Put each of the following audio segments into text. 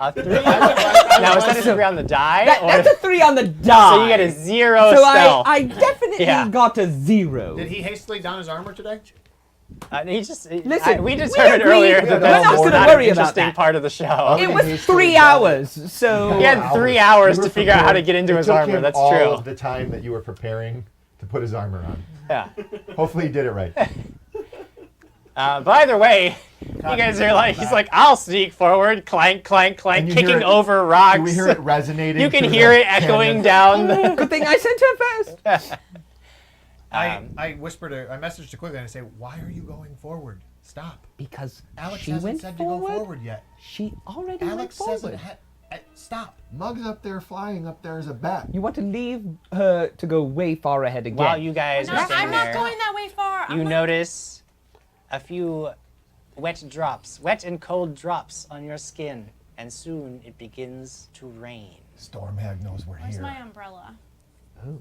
A 3? Now, is that a 3 on the die? That's a 3 on the die. So you get a 0 so stealth. I definitely got a 0. Did he hastily don his armor today? Listen, we determined earlier that that's that's not not worry an about interesting that. part of the show. It was 3 hours, so... He had 3 hours to figure out how to get into his armor. That's all true. of the time that you were preparing to put his armor on. Yeah. Hopefully he did it right. But either way, you guys are like, he's like, I'll sneak forward, clank, clank, clank, kicking over rocks. Do we hear it resonating? You can hear it echoing down the... Good thing I sent her first. I whispered, I messaged to Quigley and I say, why are you going forward? Stop. Because Alex she hasn't went said forward. to go forward yet. She already Alex went says forward. stop. Mug's up there flying up there as a bat. You want to leave her to go way far ahead again. While you guys are standing I'm not there, going that way far. you notice a few wet and cold drops on your skin, and soon it begins to rain. Stormhag knows we're Where's here. my umbrella? Oh.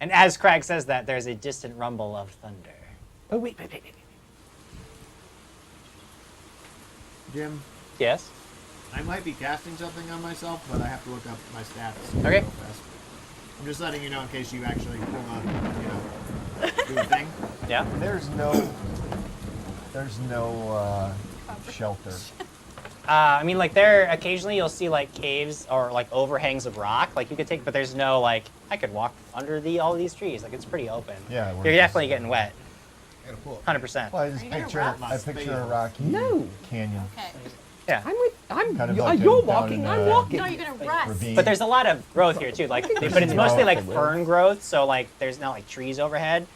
And as Crag says that, there's a distant rumble of thunder. Oh, wait. Jim, Yes? I might be casting something on myself, but I have to look up my stats. Okay. Real fast. I'm just letting you know in case you actually pull a, do a thing. Yeah? There's no shelter. I mean, like, there, occasionally you'll see, like, caves or, like, overhangs of rock. Like, you could take, but there's no, like, I could walk under all these trees. Like, it's pretty open. Yeah, You're definitely getting wet. I gotta pull it. 100%. Well, I just Are you gonna picture rough? I picture a rocky No. canyon. Okay. Yeah. Kind of You're like you're down walking, in, I'm walking. No, you're gonna rest. ravine. But there's a lot of growth here, too. Like, but it's mostly, like, Yeah. fern growth, so, like, there's not, like, trees overhead.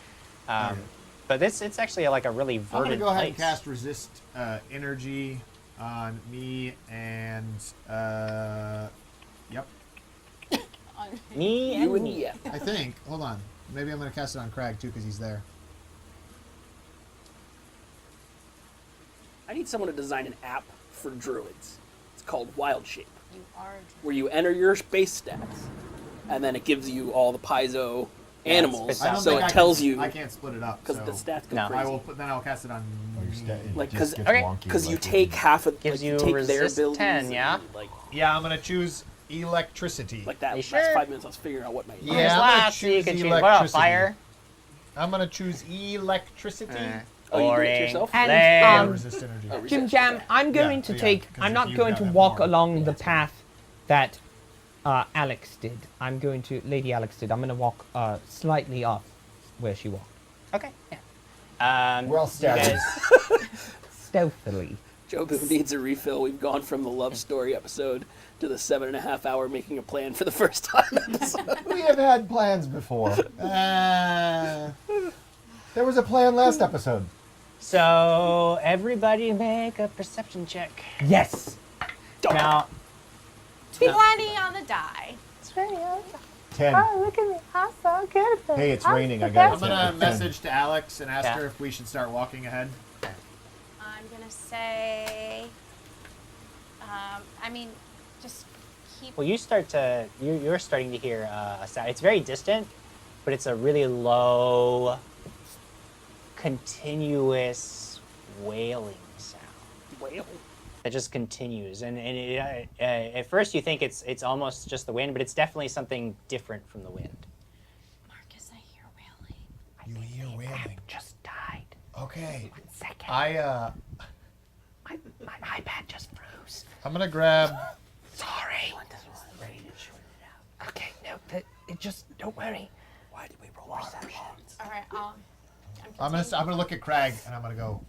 But it's actually, like, a really I'm verdant gonna go ahead and place. cast resist energy on me and yep. Me and me. I think. Hold on. Maybe I'm gonna cast it on Crag too because he's there. I need someone to design an app for druids. It's called Wild Shape, You are. where you enter your space stats, and then it gives you all the piezo animals, spits out. so it tells you I can't split it up because so the stats go No. I crazy. will put. Then I'll cast it on. Like, because Because you take half of Gives like, you take their resist abilities 10, and, yeah? like Yeah, I'm gonna choose electricity. that. You Last sure? 5 minutes, I was figuring out what my Yeah, There's I'm gonna lots, so you choose can choose. What about electricity. fire? I'm gonna choose electricity. Oh, you do it Boring. yourself? And, Lame. Resist energy. Oh, Jim resist, Jam, okay. I'm going Yeah, to yeah, take. 'cause I'm if not you going to got walk more- along the path that Alex did. I'm going to. Lady Alex did. I'm going to walk slightly off where she walked. Okay. Yeah. We're all you staggered. guys- Stealthily. Jobu needs a refill. We've gone from the love story episode to the 7.5 hour making a plan for the first time episode. We have had plans before. There was a plan last episode. So everybody make a perception check. Yes. Now, 20 on the die. 10. look at me. I'm so good at this. Hey, it's I'm raining. I the got I'm best. gonna message to Alex and ask Yeah. her if we should start walking ahead. I'm gonna say. I mean, just keep. well, you're starting to hear a sound. It's very distant, but it's a really low, continuous wailing sound Whale. that just continues. And at first you think it's almost just the wind, but it's definitely something different from the wind. Marcus, I hear wailing. You hear wailing. Just died. Okay. 1 second. My iPad just froze. I'm gonna grab. Sorry. Okay, no, it just don't worry. Why did we roll perceptions? All right, I'm gonna look at Crag and I'm gonna go.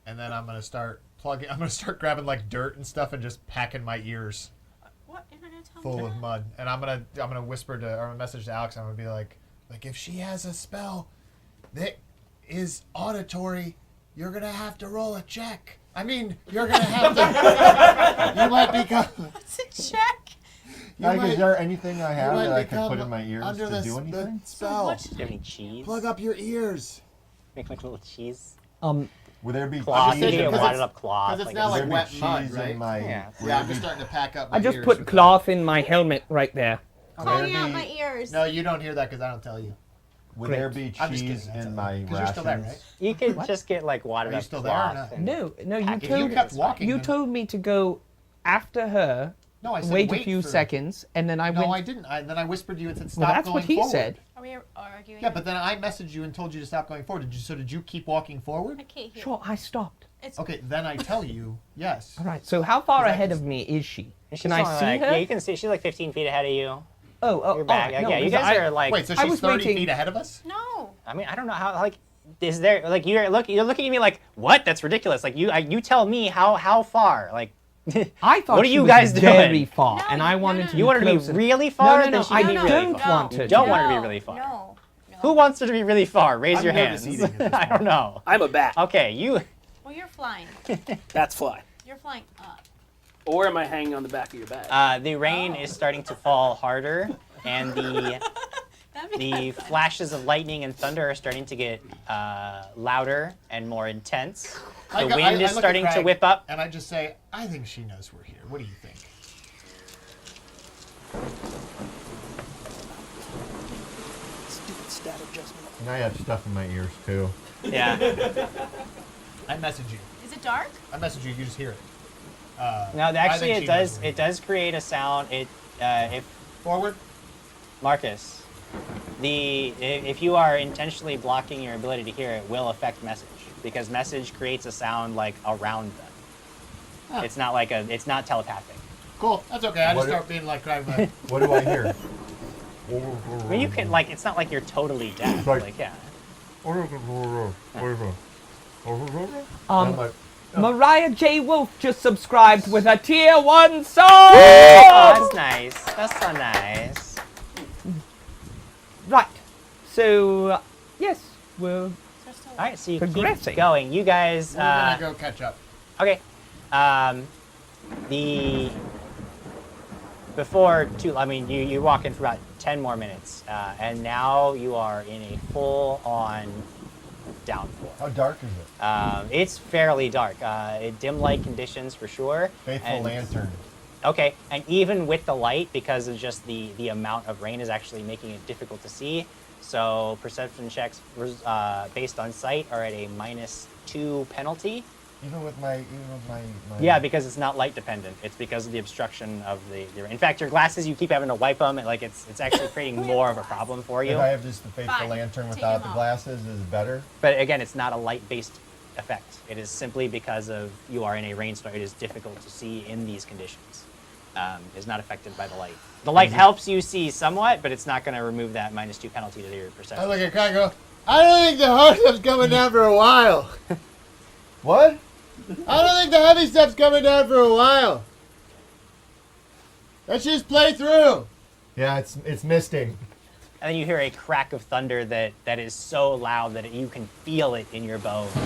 And then I'm gonna start plugging. I'm gonna start grabbing like dirt and stuff and just packing my ears What? You're not gonna tell full me of mud. And I'm gonna whisper to or message to Alex. I'm gonna be like if she has a spell that is auditory, you're gonna have to roll a check. I mean, you're gonna have to. You might become. What's a check? Is there anything I have might that I can become put in my ears under to the do s- anything? The spell. Do you have any cheese? Plug up your ears. Make like a little cheese. Will there be Cloth. cheese? You get because wadded it's- up cloth. Because it's like now Will like there wet be mud, cheese right? in my? Yeah. will Yeah, I'm there just be- starting to pack up my I just ears put with cloth in my helmet right there. Calling There out be- my ears. No, you don't hear that because I don't tell you. Would Great. there be I'm just cheese kidding, that's in all my right. 'Cause rations? you're still there, right? You could just get like wadded Are you up still there or cloth not? and- No, you Package. If you told kept walking, you then- told me to go after her. No, I said wait a few for- seconds, and then I No, went. I didn't. Then I whispered to you and said, "Stop Well, that's going what he forward." said. Are we arguing? Yeah, but then I messaged you and told you to stop going forward. Did you keep walking forward? I can't hear. Sure, I stopped. It's Okay, then I tell you yes. All right. So how far Is that ahead just- of me is she? She's Can I only see like, her? Yeah, you can see. She's like 15 feet ahead of you. Oh, You're back. alright, no, yeah, you because guys I- are like. Wait, so I she's was 30 waiting- feet ahead of us? no. I mean, I don't know how. Like, is there like you're looking at me like what? That's ridiculous. Like you tell me how far. Like, I thought what are she you was guys very doing? far, No, and I no, wanted no, to. You wanted to be closer. really far? No, Then no, she I be really don't far. want You to. don't do want her to be No, really far. No. Who wants her to be really far? Raise I'm your nervous hands. eating at this I don't point. know. I'm a bat. Okay, you. Well, you're flying. That's fly. You're flying up. Or am I hanging on the back of your bag? The rain is starting to fall harder, and the That'd be flashes of lightning and thunder are starting to get louder and more intense. The wind is look at starting to Craig, whip up. And I just say, I think she knows we're here. What do you think? Stupid stat adjustment. And I have stuff in my ears too. Yeah. I message you. Is it dark? I message you. You just hear it. No, I actually, think it she does. knows we're It does create a sound. If Forward. Marcus, if you are intentionally blocking your ability to hear, it will affect message because message creates a sound like around them. Huh. It's not it's not telepathic. Cool. That's okay. I What just do- start being like, Craig, like, What do I hear? I mean, you can it's not like you're totally deaf. Right. Like yeah. I'm like, Mariah J. Wolf just subscribed with a tier 1 song. Oh, that's nice. That's so nice. Right. So yes, we're Is there still All right, so you Progressing. keep going. You guys. we're gonna go catch up. Okay. The before two. I mean, you walk in for about 10 more minutes, and now you are in a full-on downpour. how dark is it? It's fairly dark. Dim light conditions for sure. Faithful and- lantern. Okay, and even with the light, because of just the amount of rain is actually making it difficult to see. So perception checks based on sight are at a -2 penalty. Even with my Yeah, because it's not light dependent. It's because of the obstruction of the. In fact, your glasses, you keep having to wipe them. And, like it's actually creating more of a problem for you. If I have just the faithful Fine. lantern Take without them the off. glasses, is it better? But again, it's not a light-based effect. It is simply because of you are in a rainstorm. It is difficult to see in these conditions. It's not affected by the light. The light helps you see somewhat, but it's not going to remove that -2 penalty to your I perception. look at Craig and go, I don't think the hard stuff's coming down for a while. What? I don't think the heavy stuff's coming down for a while. Let's just play through. Yeah, it's misting. And then you hear a crack of thunder that is so loud that you can feel it in your bones. You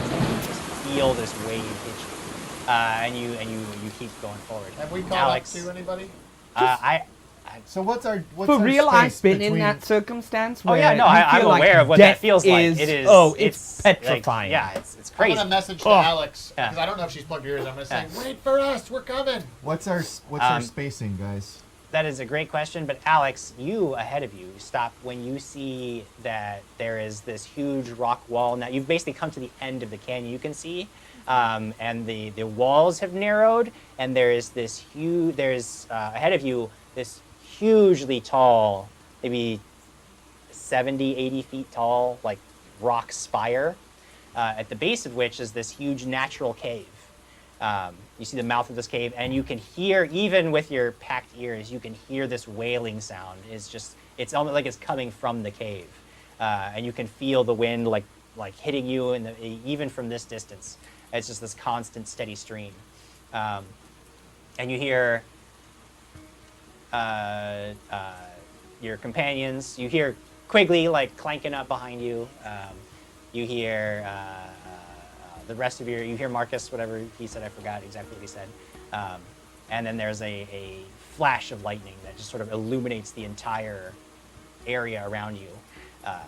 just feel this wave hit you, and you keep going forward. Have we called Alex, up to anybody? So what's our For real, I've space been in between- that circumstance. Oh Where yeah, no, you I'm feel like aware of what that death feels like. It is. Oh, it's like, petrifying. yeah, it's I'm crazy. gonna message to Oh. Alex Yeah. because I don't know if she's plugged her ears. I'm gonna say, Yeah. wait for us, we're coming. What's our Um, spacing, guys? That is a great question, but Alex, you ahead of you stop when you see that there is this huge rock wall. Now you've basically come to the end of the canyon. You can see, and the walls have narrowed, and there is this huge. There's ahead of you this hugely tall, maybe 70, 80 feet tall, like rock spire, at the base of which is this huge natural cave. You see the mouth of this cave, and you can hear, even with your packed ears, you can hear this wailing sound. It's almost like it's coming from the cave, and you can feel the wind like hitting you, even from this distance. It's just this constant, steady stream, and you hear your companions. You hear Quigley like clanking up behind you. You hear the rest of you hear Marcus, whatever he said, I forgot exactly what he said. And then there's a flash of lightning that just sort of illuminates the entire area around you. And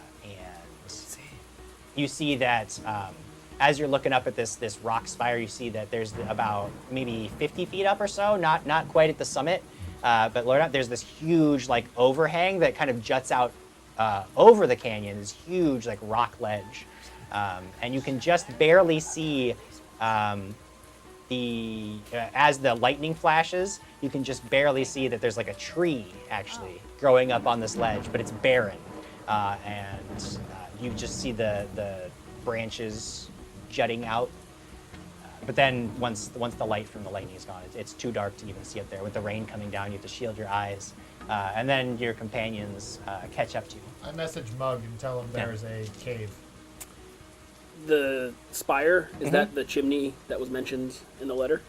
you see that as you're looking up at this rock spire, you see that there's about maybe 50 feet up or so, not quite at the summit, but lower up, there's this huge like overhang that kind of juts out over the canyon, this huge like rock ledge, and you can just barely see as the lightning flashes. You can just barely see that there's like a tree actually growing up on this ledge, but it's barren, and you just see the branches jutting out. But then once the light from the lightning is gone, it's too dark to even see up there. With the rain coming down, you have to shield your eyes. And then your companions catch up to you. I message Mug and tell him there's a cave. The spire, is that the chimney that was mentioned in the letter?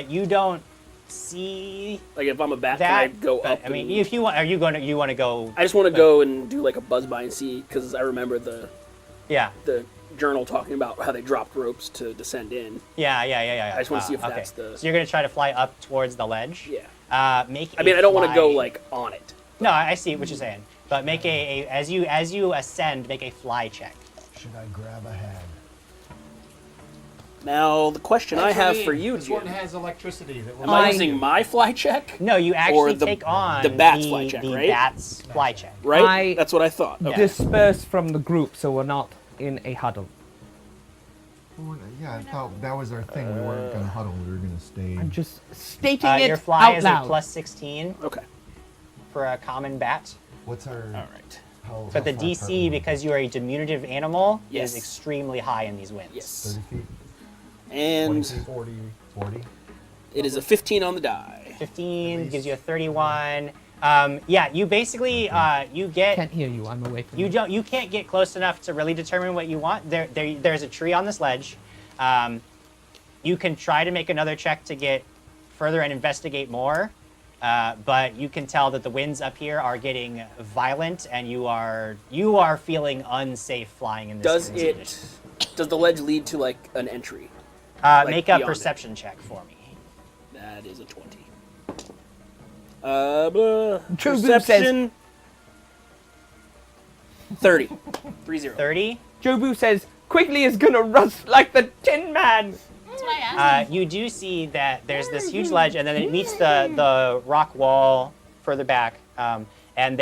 You don't see Like if I'm a bat, that. can I go but, up? I mean, and- if you want, you want to go? I just want to go and do like a buzz by and see, because I remember the Yeah. journal talking about how they dropped ropes to descend in. Yeah. I just wanna see if okay. that's the- So you're gonna try to fly up towards the ledge. Yeah. I I don't want to go like on it. No, I see what you're saying. But make as you ascend, make a fly check. Should I grab a hand? Now the question I have for you, This one Jim, has electricity. That am will I using my fly check? No, you actually the- take on the bat's fly check, the right? bat's fly check. Right? I- That's what I thought. Okay. Disperse from the group so we're not in a huddle. Yeah, I thought that was our thing. We weren't gonna huddle. We were gonna stay. I'm just stating it Your fly out is loud. a plus 16 Okay. for a common bat. What's our? All right. How, But the how far DC, apart are we? because you are a diminutive animal, Yes. is extremely high in these winds. Yes. 30 feet. And 40. 40. it is a 15 on the die. 15 gives you a 31. Yeah, you basically you get Can't hear you. I'm away from you can't get close enough to really determine what you want. There's a tree on this ledge. You can try to make another check to get further and investigate more, but you can tell that the winds up here are getting violent, and you are feeling unsafe flying in this. Does the ledge lead to like an entry? Make a beyond it? perception check for me. That is a 20. True Boo Perception. 30. 30. 30. Jobu says, Quigley is gonna rust like the Tin Man. That's why I asked. You do see that there's this huge ledge, and then it meets the rock wall further back. And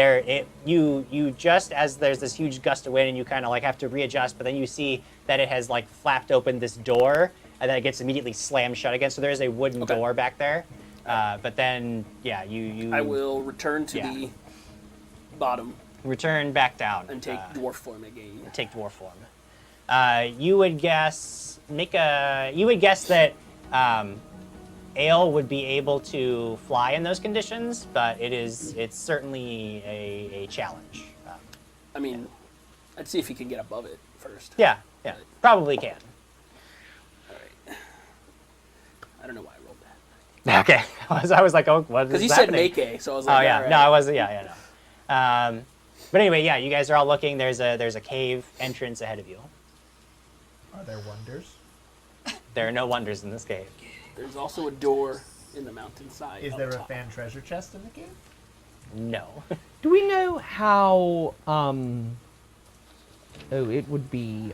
you just as there's this huge gust of wind, and you kind of like have to readjust, but then you see that it has like flapped open this door, and then it gets immediately slammed shut again. So there is a wooden door back there. But then, yeah, you. I will return to Yeah. the bottom return back down and take dwarf form again. take dwarf form. You would guess that Ale would be able to fly in those conditions, but it's certainly a challenge. I mean, I'd see if he can get above it first. Yeah, probably can. All right. I don't know why I rolled that. Okay, I was like, oh, what is Because you happening? said make a, so I was like, Oh yeah, all right. no, I wasn't. Yeah, no. But anyway, yeah, you guys are all looking. There's a cave entrance ahead of you. Are there wonders? There are no wonders in this cave. There's also a door in the mountainside. Is up there a top. fan treasure chest in the cave? No. Do we know how, it would be,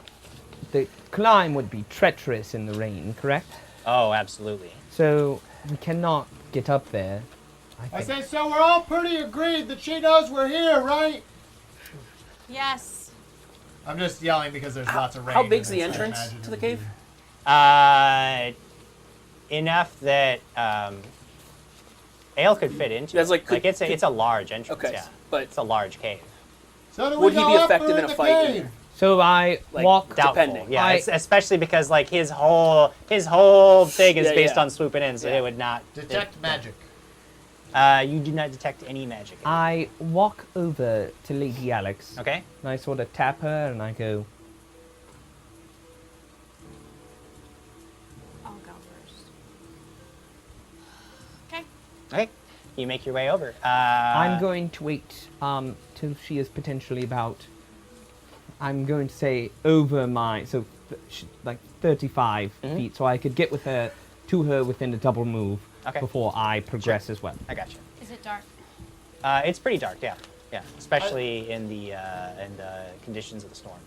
the climb would be treacherous in the rain, correct? Oh, absolutely. So we cannot get up there. I say, so we're all pretty agreed that she knows we're here, right? Yes. I'm just yelling because there's lots of rain. How big's and the it's- I entrance imagine to it the would cave? Enough that Ale could fit into. That's it. like- it's a large entrance. Okay, Yeah, but it's a large cave. be. So do would we he go be up or effective in a the fight in cave? there? So I Like, walk. Doubtful. Depending. Yeah, I- especially because like his whole thing is Yeah, based yeah. on swooping in, so Yeah. it would not Detect magic. You do not detect any magic. I walk over to Lady Alex. Okay. And I sort of tap her and I go, I'll go first. Okay. Okay. You make your way over. I'm going to wait till she is potentially about, I'm going to say over my, so like 35 feet, so I could get with her to her within a double move Okay. before I progress as well. I got you. Is it dark? It's pretty dark. Yeah. Yeah. Especially in the conditions of the storm.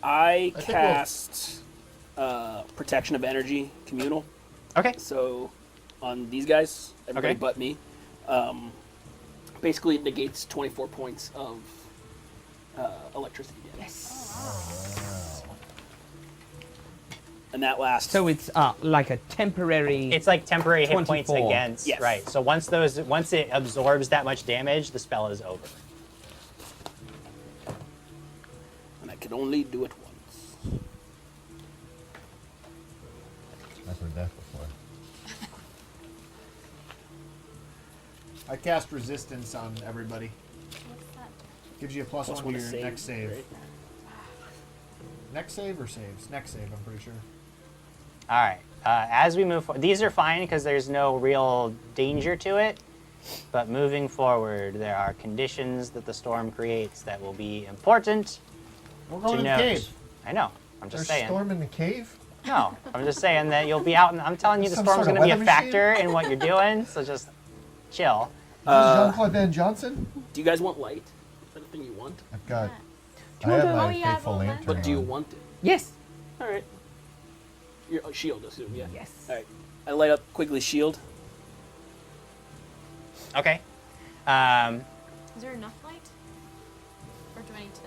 I think we'll- cast Protection of Energy Communal. Okay. So on these guys, everybody Okay. but me, Basically, it negates 24 points of electricity damage. Yes. And that lasts. So it's like a temporary. It's like temporary hit points 24. against. Yes. Right. So once it absorbs that much damage, the spell is over. And I can only do it once. I've heard that before. I cast resistance on everybody. What's that? Gives you a plus Plus one one to to your save, next save. right? Next save or saves? Next save, I'm pretty sure. All right. As we move forward, these are fine because there's no real danger to it. But moving forward, there are conditions that the storm creates that will be important We're to going in the note. cave. I know. I'm just There's saying. storm in the cave? No, I'm just saying that you'll be out, and I'm telling you the Some storm's sort of going to be a weather factor in what you're doing. So just chill. This is Jean-Claude Van Johnson? Do you guys want light? Is that a thing you want? I've got... you I have want my Oh, yeah, faithful well, lantern But do you on. want it? Yes. All right. Your shield, assume, yeah. Yes. All right. I light up Quigley's shield. Okay. Is there enough light? Or do I need to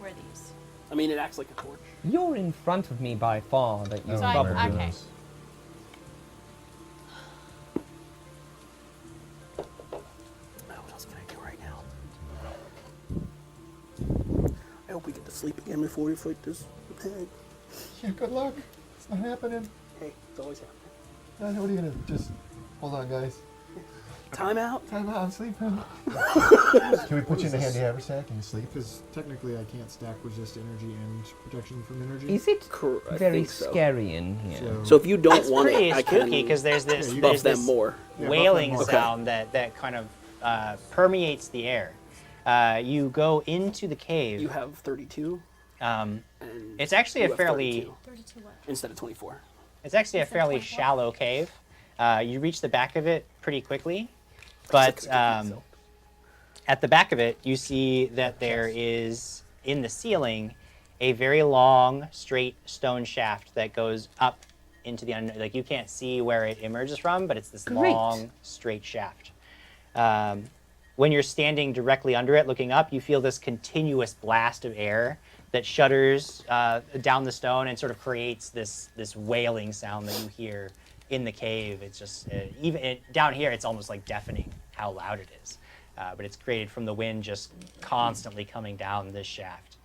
wear these? I mean, it acts like a torch. You're in front of me by far. That you Oh, So I- probably. my okay. goodness. What else can I do right now? I hope we get to sleep again before we fight this pig. Yeah, good luck. It's not happening. Hey, it's always happening. What are you gonna just... Hold on, guys. Time out. Time out, I'm sleeping. Can we put you in the handy haversack and you sleep? Because technically I can't stack resist energy and protection from energy. Is it I very think so. scary in here? So if you don't It's want pretty it, I spooky can because there's this, Yeah, you buff there's them this more. Yeah, wailing buff them more. sound that kind of permeates the air. You go into the cave. You have 32. Um, And it's actually you a have fairly 32 32 what? instead of 24. it's actually a Instead of fairly 24? shallow cave. You reach the back of it pretty quickly, but at the back of it, you see that there is in the ceiling a very long, straight stone shaft that goes up into the like you can't see where it emerges from, but it's this Great. long, straight shaft. When you're standing directly under it, looking up, you feel this continuous blast of air that shudders down the stone and sort of creates this wailing sound that you hear in the cave. It's just down here, it's almost like deafening how loud it is. But it's created from the wind just constantly coming down this shaft.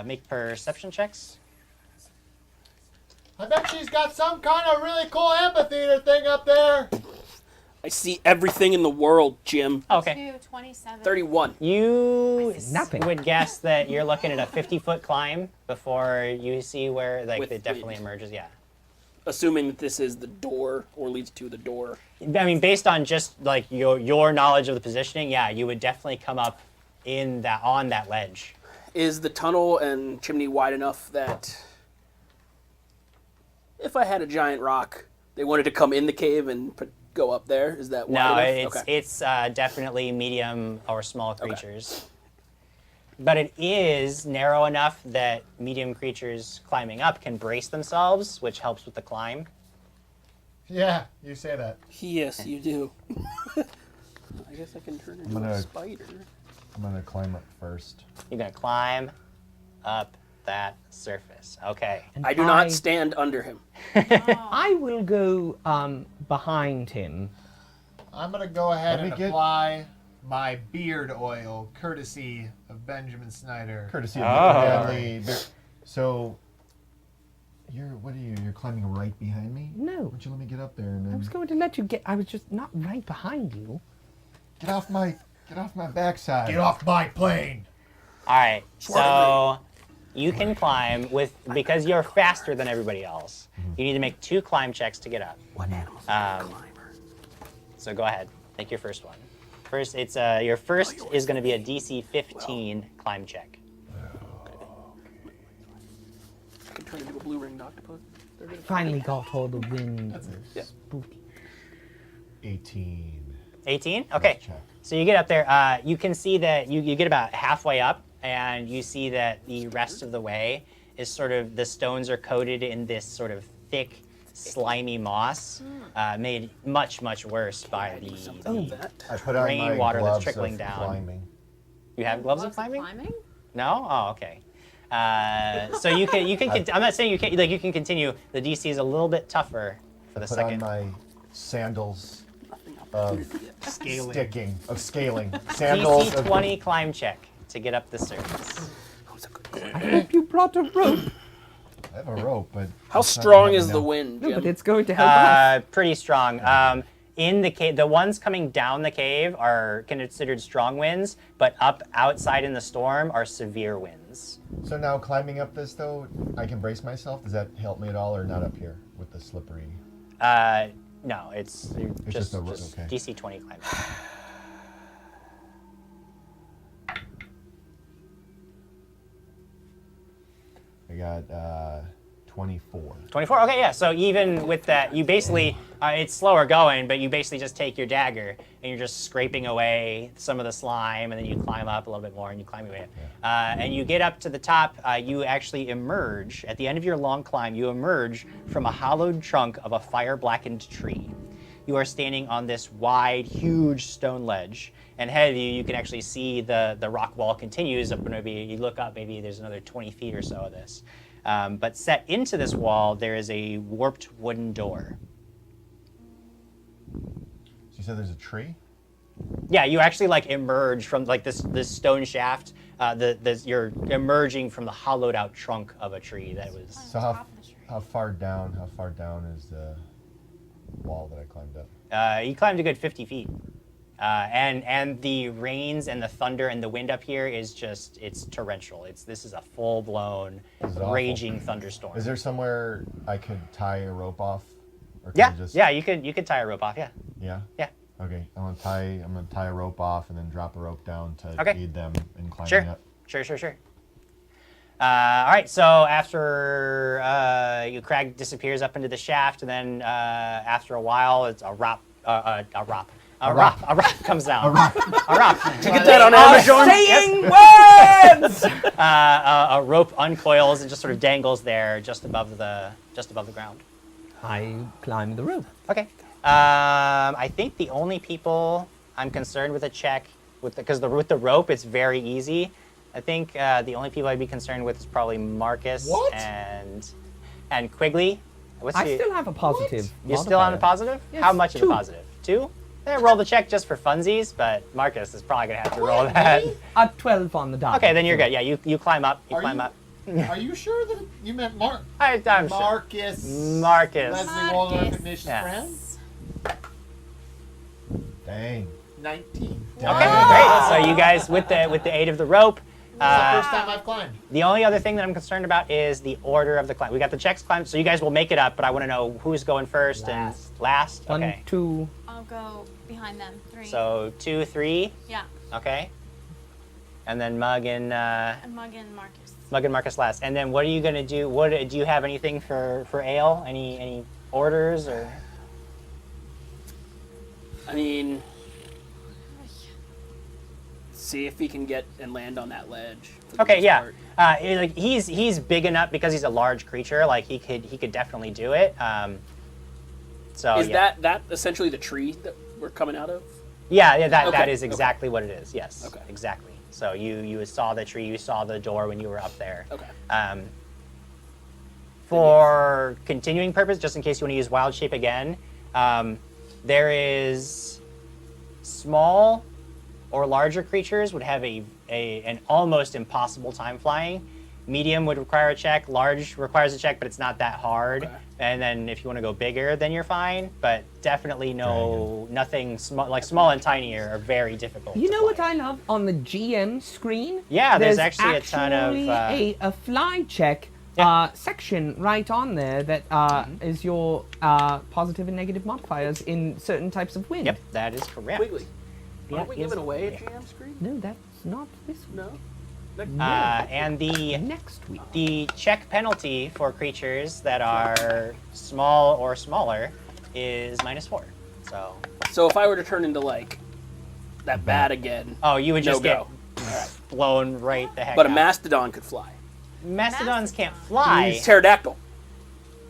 Make perception checks. I bet she's got some kind of really cool amphitheater thing up there. I see everything in the world, Jim. Okay. 2, 27. 31. You Nothing. would guess that you're looking at a 50-foot climb before you see where With it definitely wind. emerges. Yeah. Assuming that this is the door or leads to the door. I mean, based on just like your knowledge of the positioning, yeah, you would definitely come up on that ledge. Is the tunnel and chimney wide enough that if I had a giant rock, they wanted to come in the cave and go up there? Is that No, wide it's enough? Okay. it's definitely medium or small creatures. But it is narrow enough that medium creatures climbing up can brace themselves, which helps with the climb. Yeah, you say that. Yes, you do. I guess I can turn into gonna- a spider. I'm gonna climb up first. You're gonna climb up that surface. Okay. And I do not stand under him. I will go behind him. I'm gonna go ahead Let me and get- apply my beard oil, courtesy of Benjamin Snyder. Courtesy of Oh. Bradley. So, you're climbing right behind me? No. Why don't you let me get up there and I then was going to let you get. I was just not right behind you. get off my backside. Get off my plane. All right. So you can climb because you're faster than everybody else. You need to make 2 climb checks to get up. What animals are a climber? So go ahead. Make your first one. First, it's your first is going to be a DC 15 climb check. I can turn into a blue ringed octopus. They're gonna- Finally got all the wind. Yeah. Spooky. 18. 18? Okay. Check. So you get up there. You can see that you get about halfway up, and you see that the rest of the way is sort of the stones are coated in this sort of thick slimy moss, made much worse by the I put on my rainwater that's gloves trickling of down. climbing. You have gloves of Gloves climbing? No? Oh, okay. So you can. I'm not saying you can. Like you can continue. The DC is a little bit tougher for the Put second. on my sandals of Scaling. scaling. Sandals DC of 20 climb check to get up the surface. I hope you brought a rope. I have a rope, but How it's not strong gonna is help the me now. wind, No, Jim? but it's going to help us. Pretty strong. In the cave, the ones coming down the cave are considered strong winds, but up outside in the storm are severe winds. So now climbing up this though, I can brace myself. Does that help me at all, or not up here with the slippery? No, it's just just, a okay. DC 20 climb. I got 24. 24. Okay, yeah. So even with that, you basically it's slower going, but you basically just take your dagger and you're just scraping away some of the slime, and then you climb up a little bit more, and you climb away. And you get up to the top. You actually emerge at the end of your long climb. You emerge from a hollowed trunk of a fire-blackened tree. You are standing on this wide, huge stone ledge, and ahead of you, you can actually see the rock wall continues up. Maybe you look up, maybe there's another 20 feet or so of this. But set into this wall, there is a warped wooden door. So you said there's a tree? Yeah, you actually like emerge from like this stone shaft. You're emerging from the hollowed out trunk of a tree that was. So how far down is the wall that I climbed up? You climbed a good 50 feet. And the rains and the thunder and the wind up here is just, it's torrential. This is a full-blown, This is awful. raging thunderstorm. Is there somewhere I could tie a rope off? Or can Yeah, I just, yeah, you could tie a rope off, yeah. Yeah? Yeah. Okay, I'm gonna tie a rope off and then drop a rope down to Okay. aid them in climbing Sure, up. sure. All right, so after Crag disappears up into the shaft, and then after a while, it's a rock comes down. A rock. You get that on Amazon? Saying words! A rope uncoils and just sort of dangles there, just above the ground. I climb the rope. Okay. I think the only people I'm concerned with a check with the rope, it's very easy. I think the only people I'd be concerned with is probably Marcus What? and Quigley. I still have a positive. You're still on a positive? Yes, How much of 2. a positive? 2? Roll the check just for funsies, but Marcus is probably gonna have to roll that. 12 on the die. Okay, then you're good. Yeah, you climb up. You Are climb you- up. Are you sure that you meant I'm sure. Marcus? Marcus. Leslie Waldorf Marcus. and Nish's Yeah. friend? Dang. 19. Okay, great. So you guys, with the aid of the rope, It's the first time I've climbed. the only other thing that I'm concerned about is the order of the climb. We got the checks climbed, so you guys will make it up, but I want to know who's going first and last. 1, Okay. 2. I'll go behind them. 3. So 2, 3. Yeah. Okay. And then Mug and And Mug and Marcus. Marcus last. And then what are you gonna do? Do you have anything for Ale? Any orders or? I mean, see if he can get and land on that ledge. for the Okay, most yeah. part. Like he's big enough because he's a large creature. Like he could definitely do it. So Is yeah. that essentially the tree that we're coming out of? Yeah, that Okay, is exactly what it is. Yes. Okay. Exactly. So you saw the tree, you saw the door when you were up there. Okay. For continuing purpose, just in case you want to use wild shape again, there is small or larger creatures would have an almost impossible time flying. Medium would require a check. Large requires a check, but it's not that hard. Okay. And then if you want to go bigger, then you're fine. But definitely nothing small. Like small and tiny are very difficult. You to know what fly. I love on the GM screen? Yeah, there's actually a ton of, a fly check section right on there that is your positive and negative modifiers in certain types of wind. Yep, that is correct. Quigley. Yeah, Aren't we yes. giving away a GM screen? No, that's not this one. No. And the Next week. The check penalty for creatures that are small or smaller is -4. So if I were to turn into like that bat again, Oh, you would just No get blown right the heck but a out. mastodon could fly. Mastodons can't fly. Pterodactyl.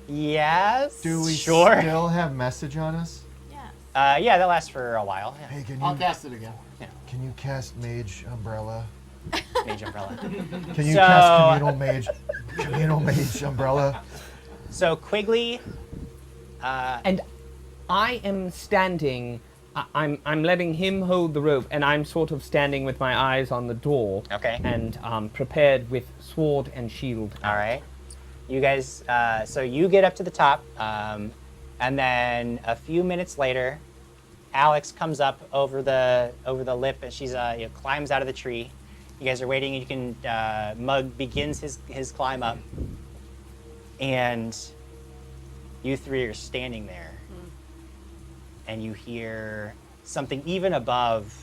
Yes. Do we Sure. still have message on us? Yeah. Yeah, that lasts for a while. Yeah. Hey, I'll cast it again. can you cast Mage Umbrella? Mage umbrella. Can you So- cast Communal Mage Umbrella? So Quigley. And I am standing. I'm letting him hold the rope, and I'm sort of standing with my eyes on the door. Okay. And prepared with sword and shield. All right. You guys. So you get up to the top, and then a few minutes later, Alex comes up over the lip, and she's climbs out of the tree. You guys are waiting, and you can. Mug begins his climb up, and you three are standing there, and you hear something even above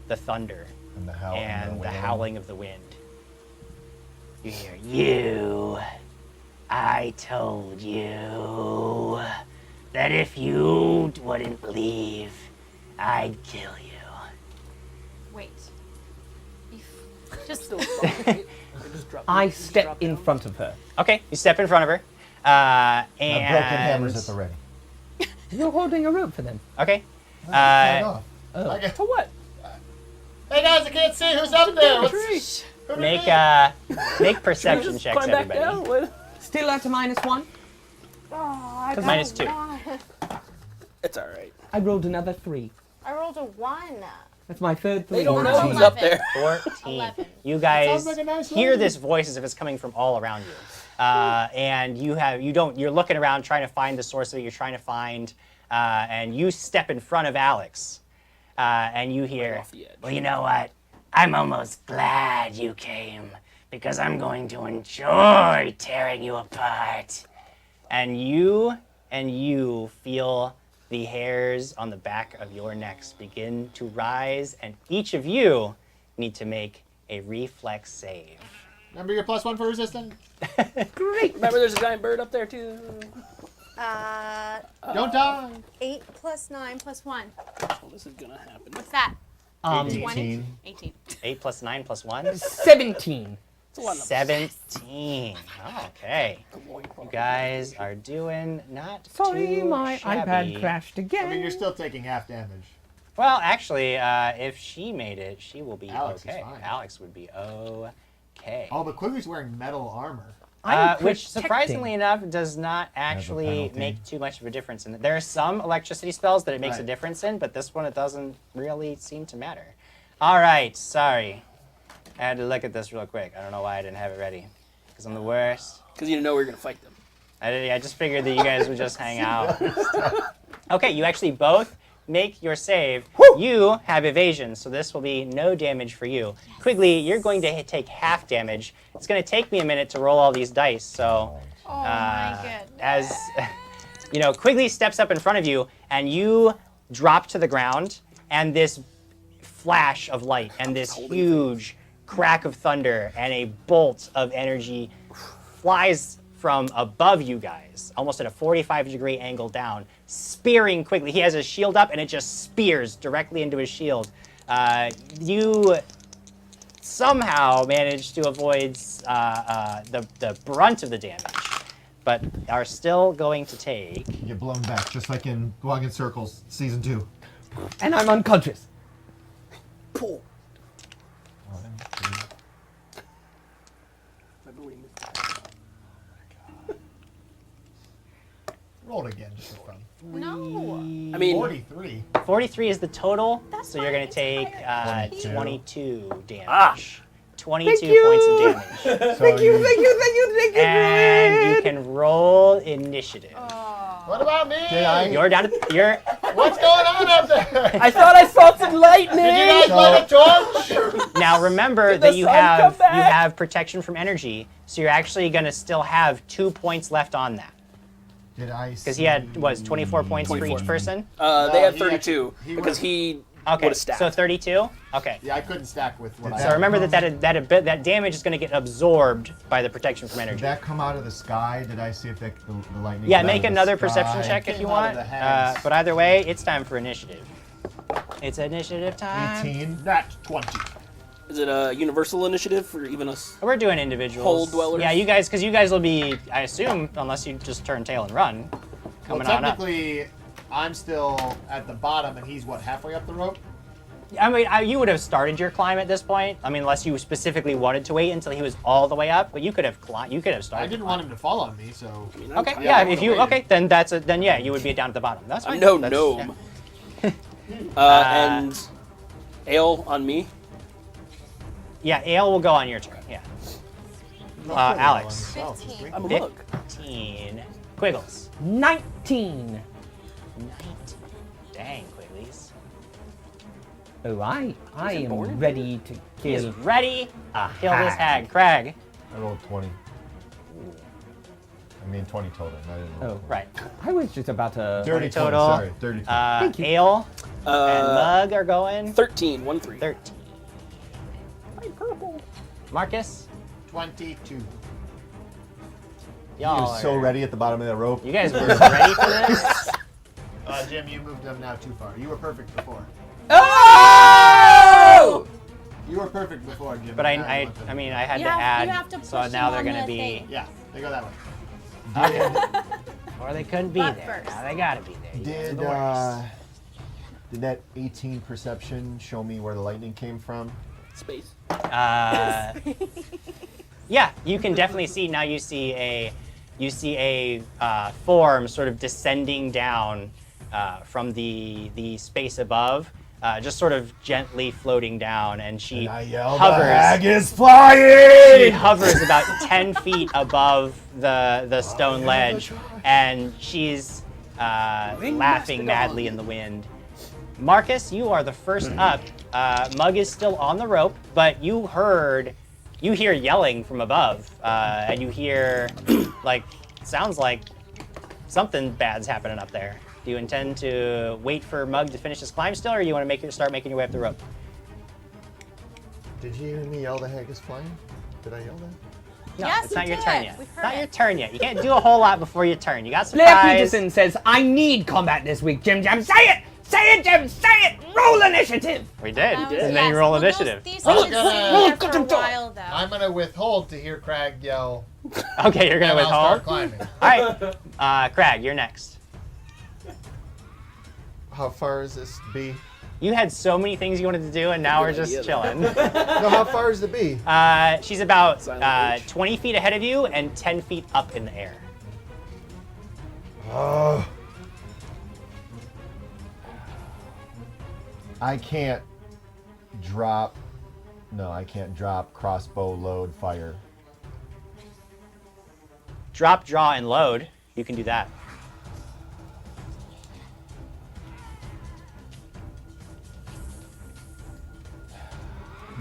the thunder And the and the wind. howling of the wind. You hear, "You, I told you that if you wouldn't leave, I'd kill you." Wait. Just I step in front of her. Okay, you step in front of her, My and broken hammer's at the ready. You're holding a rope for them. okay. Sign off. For what? Hey guys, I can't see who's up there. What's, who Make me? make perception Just checks, climb back everybody. down? What? Still at a -1. Minus 2. It's all right. I rolled another 3. I rolled a 1. That's my third 3. They don't know who's 11. up there. 14. 11. You guys sounds like a nice hear lady. this voice as if it's coming from all around you, and you're looking around trying to find the source of it. You're trying to find, and you step in front of Alex, and you hear, off the edge. "Well, you know what? I'm almost glad you came because I'm going to enjoy tearing you apart." And you feel the hairs on the back of your necks begin to rise, and each of you need to make a reflex save. Remember your +1 for resistance? Remember, there's a giant bird up there too. Don't die. 8 + 9 + 1. Well, this is gonna happen. What's that? 20. 18. 8 plus 9 plus 1? 17. It's a lot of 17. Okay. You guys are doing not Sorry, too my shabby. iPad crashed again. I mean, you're still taking half damage. Well, actually, if she made it, she will be Alex is okay. fine. Alex would be okay. Oh, but Quigley's wearing metal armor. I'm Which, protecting. surprisingly enough, does not actually penalty. make too much of a difference. And there are some electricity spells that it makes a Right. difference in, but this one it doesn't really seem to matter. All right, sorry. I had to look at this real quick. I don't know why I didn't have it ready, because I'm the worst. Because you didn't know we were gonna fight them. I just figured that you guys would just hang out. Okay, you actually both make your save. You have evasion, so this will be no damage for you. Quigley, you're going to take half damage. It's going to take me a minute to roll all these dice, so Oh my goodness. as Quigley steps up in front of you, and you drop to the ground, and this flash of light, and this huge crack of thunder, and a bolt of energy flies from above you guys, almost at a 45-degree angle down, spearing Quigley. He has his shield up, and it just spears directly into his shield. You somehow manage to avoid the brunt of the damage, but are still going to take. You get blown back, just like in Walking in Circles, Season 2. And I'm unconscious. Pull. 1, 2, Roll it again, just for fun. No. I mean, 43. 43 is the total, That's so you're going to fine, take it's fine. 22 damage. Ah. 22 Thank you. points of damage. Thank Thank you, And you Druid. can roll initiative. What about me? Did I? You're down to you're What's going on up there? I thought I saw some lightning. Did you guys light a torch? now remember Did the that you sun have come back? protection from energy, so you're actually going to still have 2 points left on that. Did I? Because he had 24 points for 24. each person. They No, had he 32 he because would've- he Okay, would have stacked. so 32. Okay. Yeah, I couldn't stack with what I So had. remember that damage is going to get absorbed by the protection from Did energy. that come out of the sky? Did I see if the lightning? Yeah, came out make of the another sky? perception check if Came you out of want. the hands. But either way, it's time for initiative. It's initiative time. 18. Nat 20. Is Is it a universal initiative for even us? We're doing individuals. Hole dwellers? Yeah, you guys, because you guys will be, I assume, unless you just turn tail and run, Well, coming on up. technically, I'm still at the bottom, and he's what, halfway up the rope? I mean, you would have started your climb at this point. I mean, unless you specifically wanted to wait until he was all the way up, but you could have climbed. You could have started. I didn't want him to fall on me, so. I mean, I'm Okay, tired. yeah. I If would've you waited. then then yeah, you would be down at the bottom. That's fine. I'm no That's- gnome. yeah. And ale on me. Yeah, Ale will go on your turn. Yeah. Alex. 15. I'm a mug. 15. Quiggles. 19. 19. Dang, Quigglies. Oh, I he born? am ready to He is kill. ready to kill this hag. hag. Crag. I rolled 20. I mean 20 total. I didn't roll. Oh, Right. I was just about to. Dirty 20, total. sorry. Dirty 20. Thank you. Ale and Mug are going. 13, 1-3. 13. Marcus. 22. Y'all You're so are- ready at the bottom of that rope. You guys were ready for this? Jim, you moved them now too far. You were perfect before. Oh! You were perfect before, Jim. But Now you I want them. mean, I had You to have- add. you have to so push now them they're on gonna the be. thing. Yeah, they go that way. Or they couldn't be Butt there. first. Now they gotta be there. You guys are Did the worst. did that 18 perception show me where the lightning came from? Space. Yeah, you can definitely see now. You see a form sort of descending down from the space above, just sort of gently floating down, and she And I yelled, hovers. "The hag is She flying!" hovers about 10 feet above the stone ledge, and she's laughing madly in the wind. Marcus, you are the first up. Mug is still on the rope, but you hear yelling from above, and you hear, sounds like something bad's happening up there. Do you intend to wait for Mug to finish his climb still, or you want to start making your way up the rope? Did you hear me yell, "The hag is flying"? Did I yell that? No, Yes, it's you not your did. turn yet. We've It's heard not it. your turn yet. You can't do a whole lot before your turn. You got Blair surprise. Peterson says, I need combat this week, Jim Jam. Say it! Say it, Jim! Say it! Roll initiative! We did. That was- And then you yes. roll Well, initiative. These Roll should it. sit Roll there for a while, though. I'm gonna withhold to hear Crag yell. Okay, you're gonna and I'll withhold. start climbing. All right, Crag, you're next. How far is this bee? You had so many things you wanted to do, and now we're Good just idea, chilling. No, how far is the bee? She's about Silent Rage. 20 feet ahead of you and 10 feet up in the air. Oh. I can't drop. No, I can't drop crossbow load fire. Drop, draw, and load. You can do that.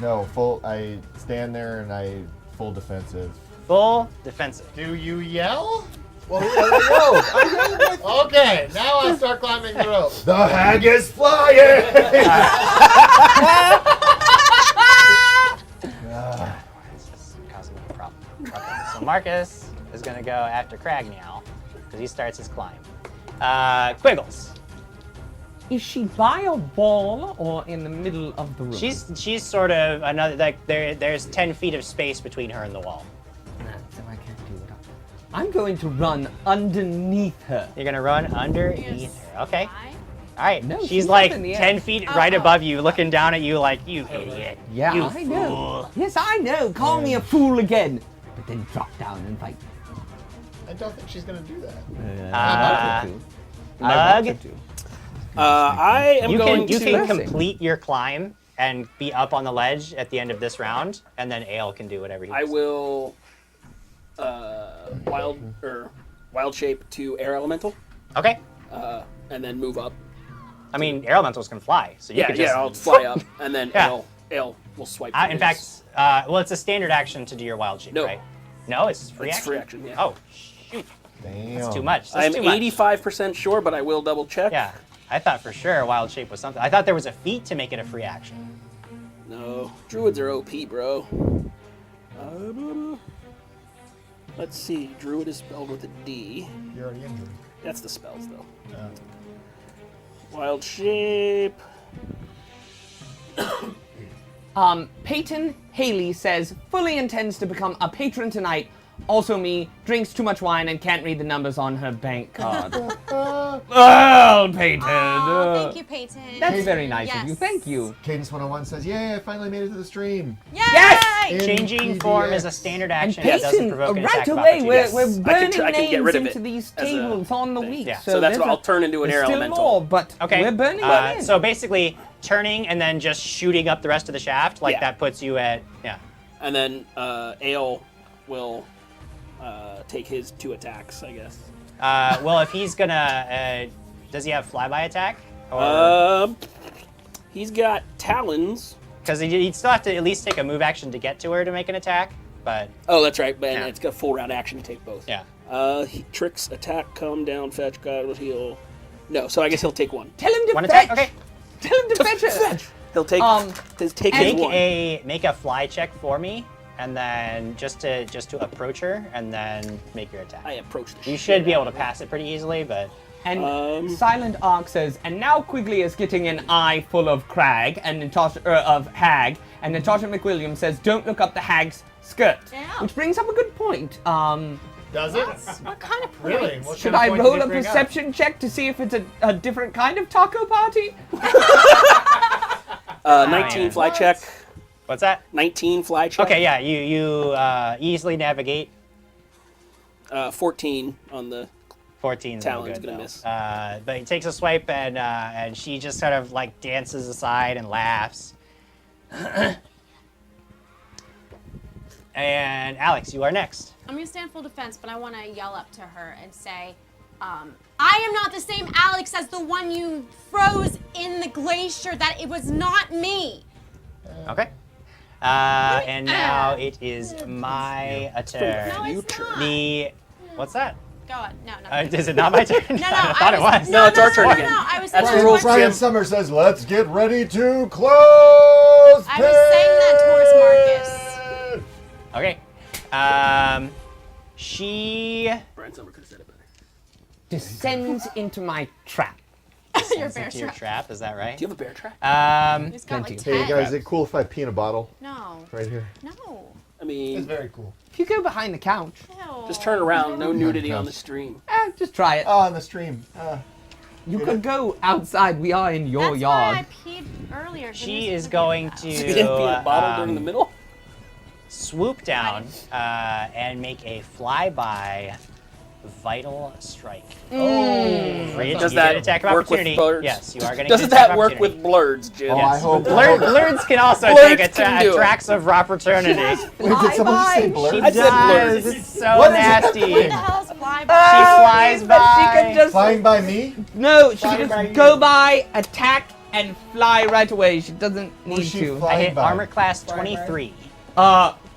No, full. I stand there and I full defensive. Full defensive. Do you yell? Well, I yelled. Okay, now I start climbing the rope. The hag is flying. It's just causing a problem. Okay, so Marcus is gonna go after Crag now because he starts his climb. Quiggles. Is she by a wall or in the middle of the room? She's sort of another there's 10 feet of space between her and the wall. No, so I can't do it. I'm going to run underneath her. You're gonna run underneath her. Okay. Why? All right. No, she's she's like up in the air. 10 feet right above you, looking down at you like, you idiot. Yeah, you I know. fool. Yes, I know. Call me a fool again. But then drop down and fight. I don't think she's gonna do that. I Mug, wanted to. I am you going can to. complete your climb and be up on the ledge at the end of this round, and then Ale can do whatever he I wants. will wild shape to air elemental, Okay. and then move up. I mean, air elementals can fly, so you Yeah, could just. I'll fly up, and then Yeah. Ale will swipe. In fact, well, it's a standard action to do your wild shape, No. right? No, it's free It's action. free action, yeah. Oh, shoot. Damn. That's too much. That's I'm too much. 85% sure, but I will double check. Yeah, I thought for sure wild shape was something. I thought there was a feat to make it a free action. No, druids are OP, bro. Let's see. Druid is spelled with a D. You're already injured. That's the spells, though. Yeah. Wild shape. Peyton Haley says, fully intends to become a patron tonight. Also me, drinks too much wine and can't read the numbers on her bank card. Well, Peyton. Oh, thank you, Peyton. That's very nice of you. Yes. Thank you. Cadence 101 says, "Yay! I finally made it to the stream." Yay! Yes! In Changing form is a PDX. standard And action that doesn't Peyton, provoke an right attack of away, opportunity. we're burning I can get rid of names it into these as a tables on the thing. week. Yeah. So that's there's what I'll turn into an air there's still elemental. more, but Okay. we're burning them in. So basically, turning and then just shooting up the rest of the shaft, like Yeah. that puts you at And then Ale will take his 2 attacks, I guess. Well, if he's gonna, does he have flyby attack? He's got talons. Because he'd still have to at least take a move action to get to her to make an attack. But Oh, that's right. And Yeah. it's got a full round action to take both. yeah, Tricks, attack, calm down, fetch, God will heal. No, so I guess he'll take 1. Tell him to one fetch. attack. Okay, Tell him to fetch it. He'll take take his make 1. make a fly check for me, and then just to approach her, and then make your attack. I approach the You shit should be out able to of her. pass it pretty easily, but And Silent Arc says, and now Quigley is getting an eye full of Crag and Natasha of Hag, and Natasha McWilliams says, don't look up the hag's skirt, Yeah. which brings up a good point. Does it? What kind of point? Really? What Should kind I of point roll did a it bring up? perception check to see if it's a different kind of taco party? 19 yeah. fly check. what's that? 19 fly check. Okay, yeah, you easily navigate. 14 on the 14's no Talon's good, gonna though. miss. But he takes a swipe and she just sort of like dances aside and laughs. And Alex, you are next. I'm gonna stand full defense, but I want to yell up to her and say, I am not the same Alex as the one you froze in the glacier. That it was not me. Okay. And now it is my turn. No, it's not. What's that? Go on. No, no. Is it not my turn? No, no, I thought it was. No, it's our turn no, again. No, I was That's saying the that rules, towards- Brian Jim. Summers says, "Let's get ready to close." I was saying that towards Marcus. Okay. She Brian Summer could have said it better. Descends into my trap. Your bear into your trap. trap. Is that right? Do you have a bear trap? He's got like Plenty. 10. Hey guys, is it cool if I pee in a bottle No. right here? No. I mean, It's very cool. If you go behind the couch, Ew. just turn around. No nudity on the stream. just try it. Oh, on the stream. You could go outside. We are in your That's yard. why I peed earlier. She is going to You didn't pee in a bottle during the middle? swoop down and make a flyby vital strike. For each Does you get that attack of work with opportunity. blurs? Yes, you are going to Doesn't that work with blurds, Jim? Oh, I hope. Blurds can also Blurds take can do it. attacks of opportunity. Wait, did someone just say blur? She I said does. blurs. It's so What is nasty. happening? What the hell is flyby? She flies But she by. can just Flying by me? no. She Fly can by just you. go by, attack, and fly right away. She doesn't Who's need she to. I flying hit by? armor class 23.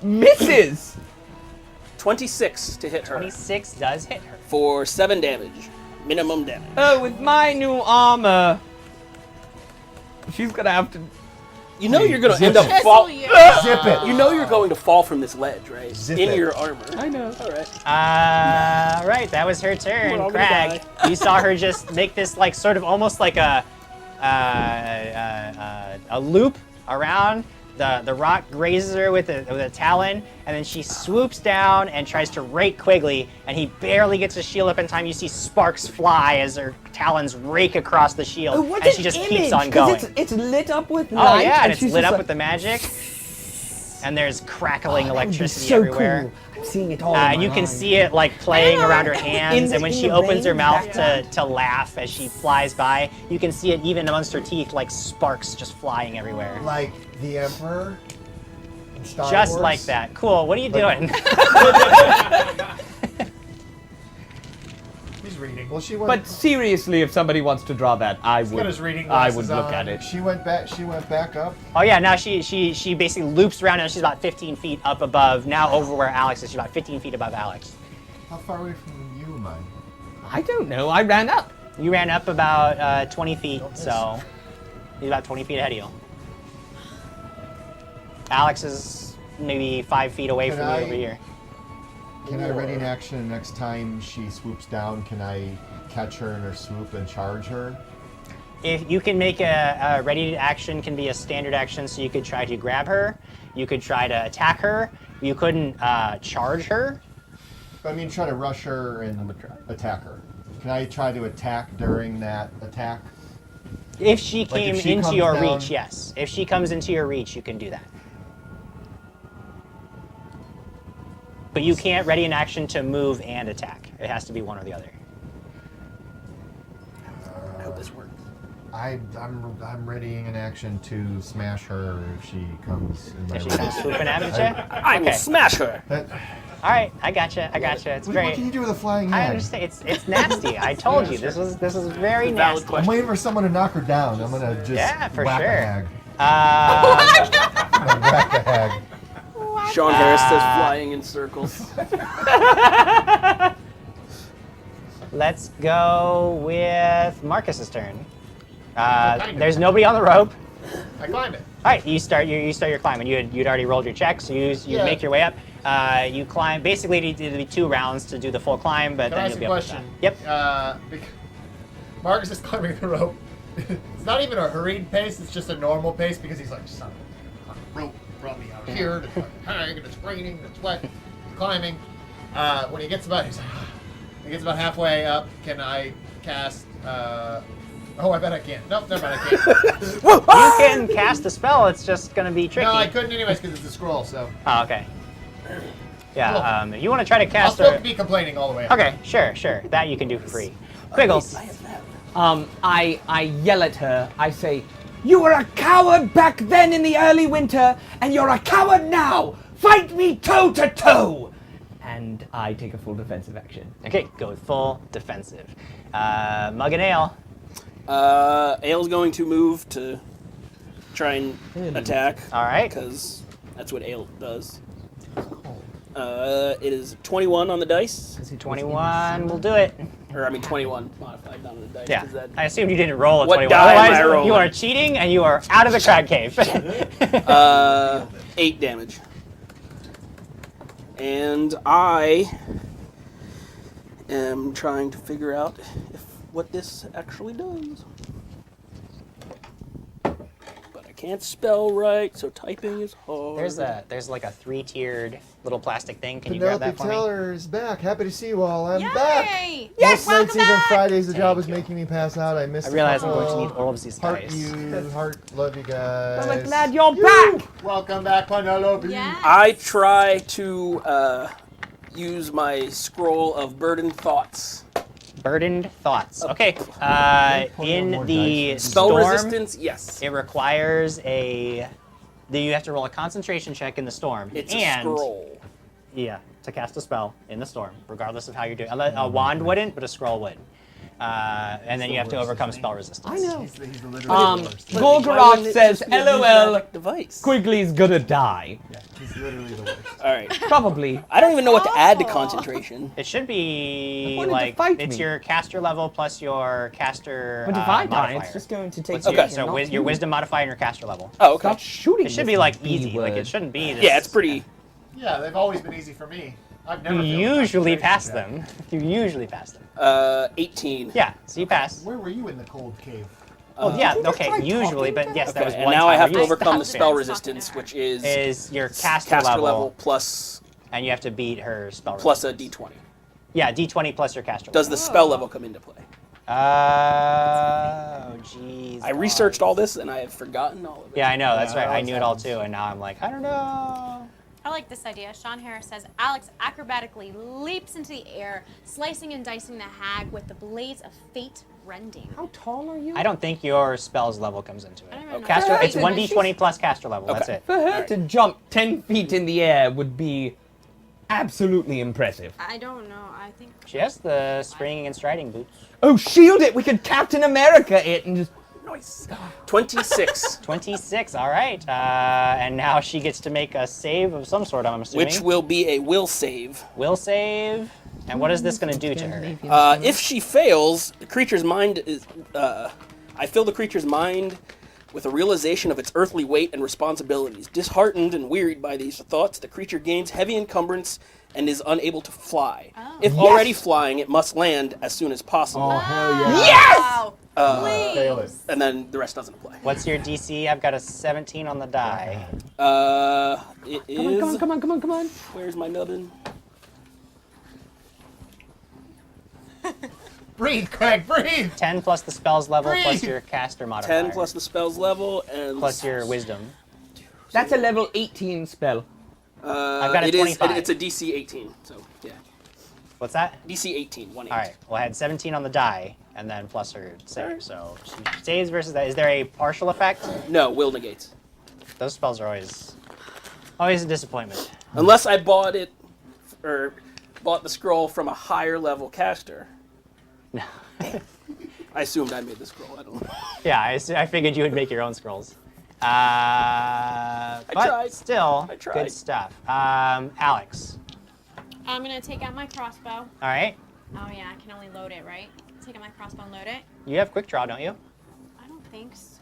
Misses. 26 to hit her 26 does hit her. for 7 damage. Minimum damage. Oh, with my new armor, she's gonna have to. You know you're going to Zip end up it. fall. you. Zip it. You know you're going to fall from this ledge, right? Zip In it. your armor. I know. All right. Right, that was her turn. We're all gonna Crag, you saw her just make this like sort of almost like a loop around. The rock grazes her with a talon, and then she swoops down and tries to rake Quigley, and he barely gets his shield up in time. You see sparks fly as her talons rake across the shield, Oh, what and an she just image, keeps on 'cause going. It's lit up with Oh light. yeah, and it's she's lit just up like, with the magic, and there's crackling "Oh, that would be electricity so everywhere. Cool. I'm seeing it all. in my You can mind. see it like playing around her hands, the- and when in she the opens her rain mouth background. to laugh as she flies by, you can see it even amongst her teeth, like sparks just flying everywhere. Like the Emperor in Star Just Wars? like that. Cool. What are you doing? He's reading. Well, she went. But seriously, if somebody wants to draw that, I got would. his reading I would glasses look on. at it. She went back. She went back up. Oh yeah. Now she basically loops around, and she's about 15 feet up above. Now over where Alex is, she's about 15 feet above Alex. How far away from you am I? I don't know. I ran up. You ran up about 20 feet, so he's about 20 feet ahead of you. Alex is maybe 5 feet away Can from you I- over here. Can I ready in action next time she swoops down? Can I catch her in her swoop and charge her? if you can make a ready action, can be a standard action, so you could try to grab her, you could try to attack her, you couldn't charge her. I mean, try to rush her and attack her. Can I try to attack during that attack? If she Like came if she into comes your down- reach, yes. If she comes into your reach, you can do that. But you can't ready an action to move and attack. It has to be one or the other. I hope this works. I'm readying an action to smash her if she comes in my If she comes way. swooping at you. I will smash her. All right, I gotcha. It's What great. can you do with a flying I hag? understand. It's nasty. I told you this was very Valid nasty. I'm question. waiting for someone to knock her down. I'm gonna just Yeah, for whack sure. a hag. Uh, I'm gonna whack a hag. Sean Harris says flying in circles. let's go with Marcus's turn. There's nobody on the rope. I climb it. All right, you start your climbing. You'd already rolled your check, so you Yeah. make your way up. You climb. Basically, it'd be 2 rounds to do the full climb, but Can I then ask you'll a be able to question? Yep. Marcus is climbing the rope. It's not even a hurried pace. It's just a normal pace because he's like, son of a rope brought me out here. It's like hang, and it's raining, and it's wet. He's climbing. When he gets about halfway up, can I cast? Oh, I bet I can't. Nope, never mind, I can't. You can cast a spell. It's just gonna be tricky. No, I couldn't anyways because it's a scroll. So Oh, okay. Yeah. Cool. You want to try to I'll cast still her? be complaining all the way up. Okay, sure. That you can do for free. Quiggles. I have that. I yell at her. I say, "You were a coward back then in the early winter, and you're a coward now. Fight me toe to toe." And I take a full defensive action. Okay, go with full defensive. Mug and Ale. Ale's going to move to try and attack. All right. Because that's what Ale does. It is 21 on the dice. 21 will do it. Or, I mean, 21 modified, not on the dice. Yeah. 'cause that- I assumed you didn't roll a What 21. die am I Otherwise, rolling? you are cheating and you are out of the crab cave. 8 damage. And I am trying to figure out what this actually does. But I can't spell right, so typing is hard. There's like a 3-tiered little plastic thing. Can you grab Penelope that for me? Teller is back. Happy to see you all. I'm Yay! back. Yes, Most nights, welcome even back. Fridays, the job was Thank you. making me pass out. I missed. I a realize I'm couple. going to need all of these Heart dice. you, heart, love you guys. I'm glad you're back. Welcome back, Penelope. Yes. I try to use my scroll of burdened thoughts. Burdened thoughts. Okay. In more the dice. Spell storm, resistance, yes. it requires you have to roll a concentration check in the storm. It's and, a scroll. Yeah, to cast a spell in the storm, regardless of how you're doing. A wand wouldn't, but a scroll would. And then you have to overcome spell resistance. I know. He's literally the worst. Why wouldn't Gorgoroth it says, just be a "LOL, magic device. Quigley's gonna die." Yeah, he's literally the worst. All right. Probably. I don't even know what to add to Oh. concentration. It should be I wanted to like fight it's me. your caster level plus your caster But if I die, modifier. it's just going to take. What's you your, Okay. so not your you. wisdom modifier and your caster level. Oh, okay. Stop shooting. It should this be like B easy. Like word. it shouldn't be. This, Yeah, it's pretty. Yeah, they've always been easy for me. I've never. You failed a usually concentration pass check. them. You usually pass them. 18. Yeah, so you pass. Where were you in the cold cave? Oh yeah, Did you okay, try usually, talking but to yes, her? that was Okay, one and now time I have where to you overcome the stopped spell it. resistance, which is Is your caster, level plus and you have to beat her spell plus a resistance. d20. Yeah, d20 plus your caster Does the level. spell level come into play? Oh, jeez. I researched all this and I have forgotten all of it. Yeah, I know, that's Yeah, right. that I always knew it all happens. too, and now I'm like, I don't know. I like this idea. Sean Harris says Alex acrobatically leaps into the air, slicing and dicing the hag with the blades of fate rending. How tall are you? I don't think your spells level comes into it. I don't even know. Caster, Yeah, it's I- 1d20 plus caster level. That's Okay. it. For her to jump 10 feet in the air would be absolutely impressive. I don't know. I think She has the springing and striding boots. Oh, shield it! We could Captain America it and just. Nice. 26, 26. All right. And now she gets to make a save of some sort. I'm assuming. which will be a will save. Will save. And what is this going to do to her? If she fails, the creature's mind is. I fill the creature's mind with a realization of its earthly weight and responsibilities. Disheartened and wearied by these thoughts, the creature gains heavy encumbrance and is unable to fly. If already flying, it must land as soon as possible. Oh, hell yeah. Yes! Wow. Fail it. And then the rest doesn't apply. What's your DC? I've got a 17 on the die. It is. Come on. Where's my nubbin? Breathe, Craig, breathe! 10 plus the spell's level plus Breathe. your caster modifier. 10 plus the spell's level and plus your wisdom. That's a level 18 spell. I've got a it is. 25. It's a DC 18. So yeah, What's that? DC 18. 1/8. All right. Well, I had 17 on the die, and then plus her save. So she saves versus that. Is there a partial effect? No, will negates. Those spells are always a disappointment. Unless I bought it, or bought the scroll from a higher level caster. No. I assumed I made the scroll. I don't know. Yeah, I figured you would make your own scrolls. But tried. still, I tried. good stuff. Alex. I'm gonna take out my crossbow. All right. Oh yeah, I can only load it, right? Take out my crossbow and load it. You have quick draw, don't you? I don't think so.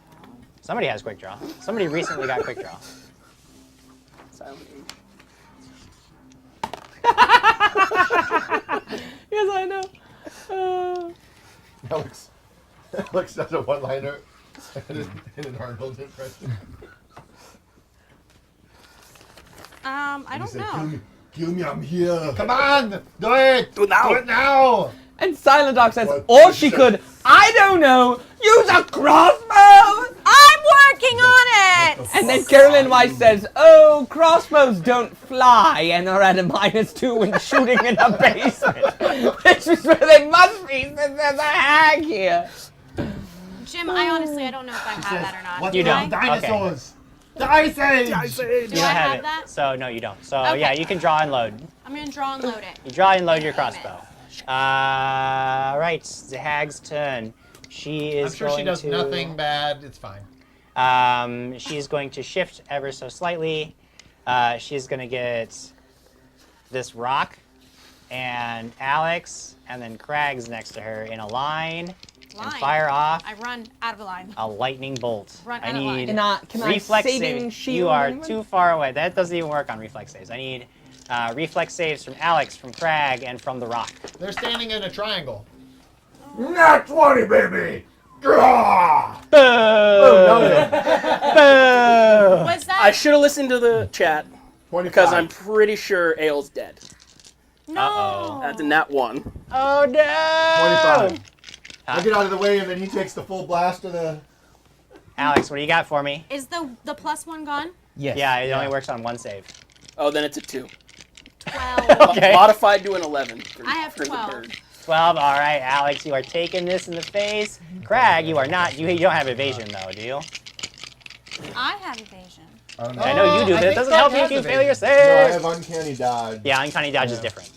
Somebody has quick draw. Somebody recently got quick draw. Silent Age. Yes, I know. Alex does a one-liner in an Arnold impression. I don't know. Kill me, I'm here. Come on! Do it! Do it now. Do it now! And Silent Dog says, What or the she shit? could, I don't know, use a crossbow! I'm working on it! And then Carolyn Weiss says, oh, crossbows don't fly and are at a -2 when shooting in a basement. Which is where they must be since there's a hag here. Jim, I honestly don't know if I have that or not. What You Do don't. I? dinosaurs? The Ice Age! Do You don't I have have it. that? So no, you don't. So Okay. yeah, you can draw and load. I'm gonna draw and load it. You draw and load your crossbow. Right, the hag's turn. She is I'm sure going she does to, nothing bad. It's fine. She's going to shift ever so slightly. She's going to get this rock and Alex, and then Crag's next to her in a line. And Line. fire off I run out of the line. a lightning bolt. Run I out of line. need Can I reflex saving saves. shield You are anyone? too far away. That doesn't even work on reflex saves. I need reflex saves from Alex, from Crag, and from the rock. They're standing in a triangle. Not 20, baby! Gah! Boo! Oh, Boo! Was that? I should have listened to the chat 25. because I'm pretty sure Ale's dead. no. Uh-oh. That's a nat 1. Oh no! 25. I get out of the way and then he takes the full blast of the... Alex, what do you got for me? Is the +1 gone? Yes. Yeah, it only works on one save. Oh, then it's a 2. 12. Okay. Modified to an 11. For, I have for the 12. bird. 12. All right, Alex, you are taking this in the face. Crag, you are not. You don't have evasion though, do you? I have evasion. Oh, no. I know you do, I but it think doesn't that help you has if you fail your No, I save. have uncanny dodge. Yeah, uncanny dodge is Yeah. different.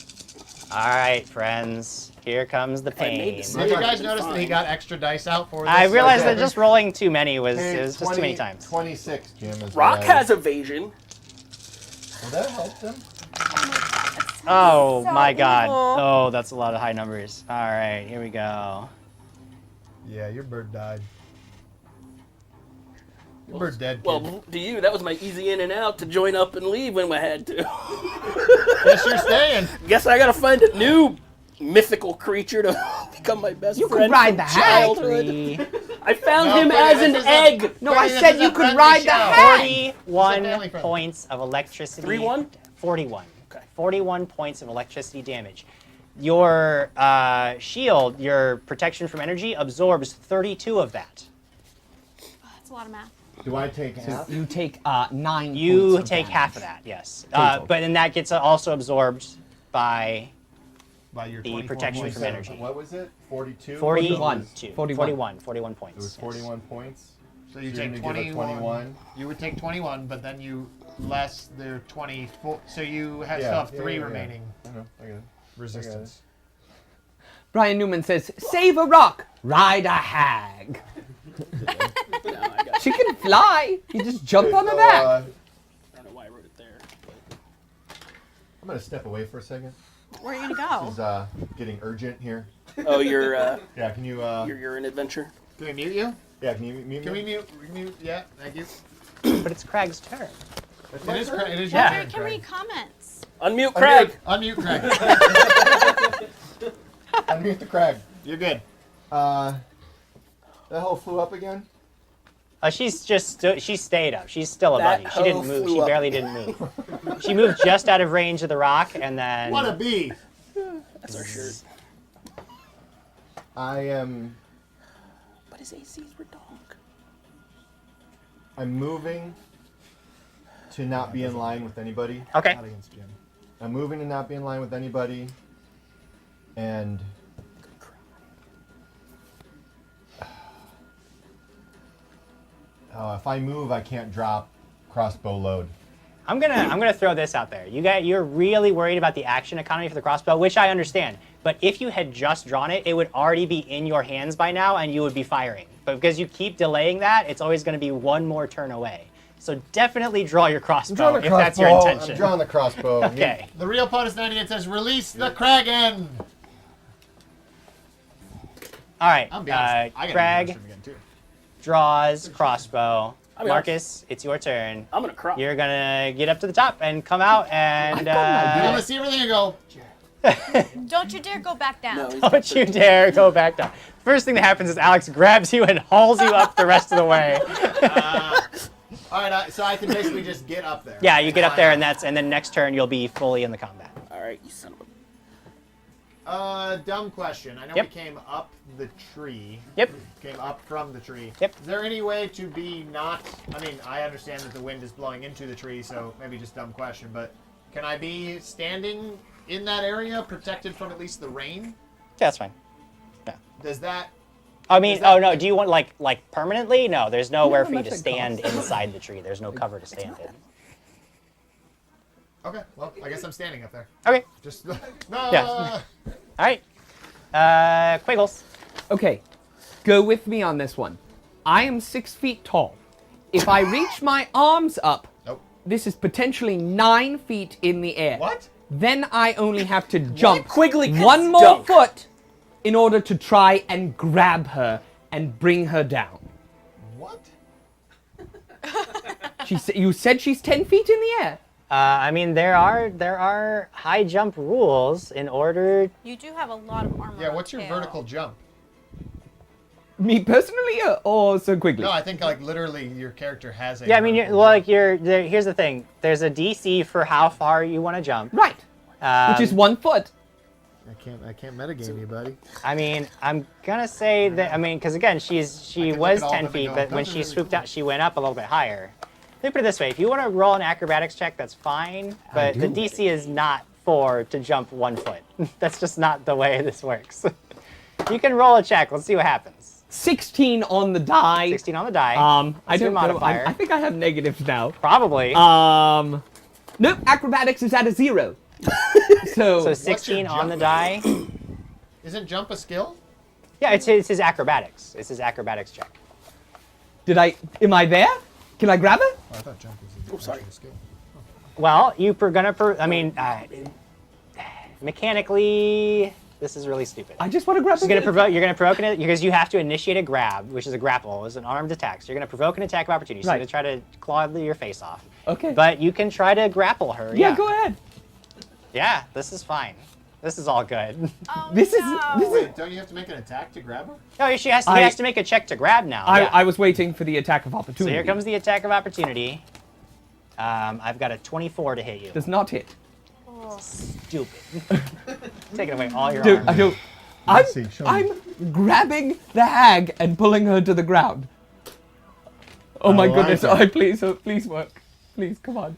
All right, friends. Here comes the I made pain. this- Did you guys Fine. notice that he got extra dice out for this? I realized Okay. that just rolling too many was Hey, it was just too many 20 times. 26, Jim. Is Rock what I- has evasion. Will that help them? Oh So my God! evil. Oh, that's a lot of high numbers. All right, here we go. Yeah, your bird died. Your bird's dead, kid. Well, to you, that was my easy in and out to join up and leave when I had to. Yes, you're staying. Guess I gotta find a new mythical creature to become my best You could friend ride from the hag. childhood. 3, I found No, him Freddie, as this an is a- egg. No, Freddie, I this said is you a could friendly ride the show. hag. 41 family friend. points of electricity. 3-1? 41. Okay. 41 points of electricity damage. Your shield, your protection from energy, absorbs 32 of that. Oh, that's a lot of math. Do I take half? You take 9 You points of take damage. half of that, yes. Total. But then that gets also absorbed by By your the 24 protection points. from energy. What was it? 42? 41. 41. 41 It points. was yes. 41 points. So you So take you're gonna give it 21. You would take 21, but then you less their 24. So you have still have 3 remaining I know. I got it. resistance. Brian Newman says, save a rock, ride a hag. No, I got. She can fly. You just jump on her So, back. I don't know why I wrote it there. I'm going to step away for a second. Where are you This gonna is getting urgent here. Oh, you're Yeah, can you... you're an adventure. Can we mute you? yeah, can you mute Can me? we mute? Yeah, thank you. But it's Crag's turn. That's It my is. turn? It is go? your Yeah. Can, turn, can we Craig. comments? Unmute Craig. Unmute Craig. Unmute the crag. You're good. That hoe flew up again? She's just she stayed up. She's still above That you. She didn't hoe move. flew She up. barely didn't move. She moved just out of range of the rock, and then. What a bee! That's our shirt. I am... But his AC's redonk. I'm moving to not be in line with anybody. Okay. Not against Jim. I'm moving to not be in line with anybody. And... if I move, I can't drop crossbow load. I'm gonna throw this out there. You're really worried about the action economy for the crossbow, which I understand. But if you had just drawn it, it would already be in your hands by now, and you would be firing. But because you keep delaying that, it's always going to be one more turn away. So definitely draw your crossbow if that's your intention. I'm drawing the crossbow. Okay. The real POTUS 98 says, release the Kraken! All right. I'm being honest, I gotta Crag use him again, too. draws crossbow. I mean, Marcus, it's your turn. I'm gonna cry. You're gonna get up to the top and come out and. I'm gonna see everything and go, Don't you dare go back down. No, he's Don't you dare go back down. First thing that happens is Alex grabs you and hauls you up the rest of the way. alright, so I can basically just get up there. Yeah, you get up there and then next turn you'll be fully in the combat. All right, you son of a. Dumb question. I know Yep. we came up the tree. Yep. Came up from the tree. Yep. Is there any way to be not... I mean, I understand that the wind is blowing into the tree, so maybe just dumb question, but can I be standing in that area, protected from at least the rain? Yeah, that's fine. Yeah. Does that... I mean, Is that- oh no, do you want like permanently? No, there's nowhere for you to much it stand inside the tree. There's no cover to stand in. Okay, well, I guess I'm standing up there. Okay. Just... no! Yeah. All right. Quiggles. Okay, go with me on this one. I am 6 feet tall. If I reach my arms up, Nope. this is potentially 9 feet in the air. What? Then I only have to jump Quigley one more dunk. foot in order to try and grab her and bring her down. What? You said she's 10 feet in the air. I mean, there are high jump rules in order. You do have a lot of armor. Yeah, on what's your tail. vertical jump? Me personally, or Sir Quigley? No, I think, like, literally your character has a... Yeah, I mean, vertical here's the thing. There's a DC for how far you want to jump. Right, which is 1 foot. I can't metagame you, buddy. I mean, I'm gonna say that. I mean, because again, she can was look at all 10 of them and feet, go, but when "Those are she really swooped cool." out, she went up a little bit higher. Let me put it this way: if you want to roll an acrobatics check, that's fine. But the DC is not for to jump 1 foot. That's just not the way this works. You can roll a check. Let's see what happens. 16 on the die. 16 on the die. I What's your don't know. modifier? I think I have negatives now. Probably. Nope. Acrobatics is at a 0. So 16 on the jump? die. Isn't jump a skill? Yeah, it's his acrobatics. It's his acrobatics check. Am I there? Can I grab her? Oh, I thought jump was sorry. a skill. Well, I mean, mechanically, this is really stupid. I just want to grab her. You're gonna provoke it because you have to initiate a grab, which is a grapple, is an armed attack. So you're gonna provoke an attack of opportunity. So you're Right. gonna try to claw your face off. Okay. But you can try to grapple her. Yeah, go ahead. Yeah, this is fine. This is all good. Oh, This is- no. this is- Wait, don't you have to make an attack to grab her? No, he has to make a check to grab now. I, yeah. I was waiting for the attack of So opportunity. here comes the attack of opportunity. I've got a 24 to hit you. Does not hit. Stupid. Taking away all your Dude, armor. I don't. Let's see, show me. I'm grabbing the hag and pulling her to the ground. Oh my like goodness! that. Please work. Please, come on.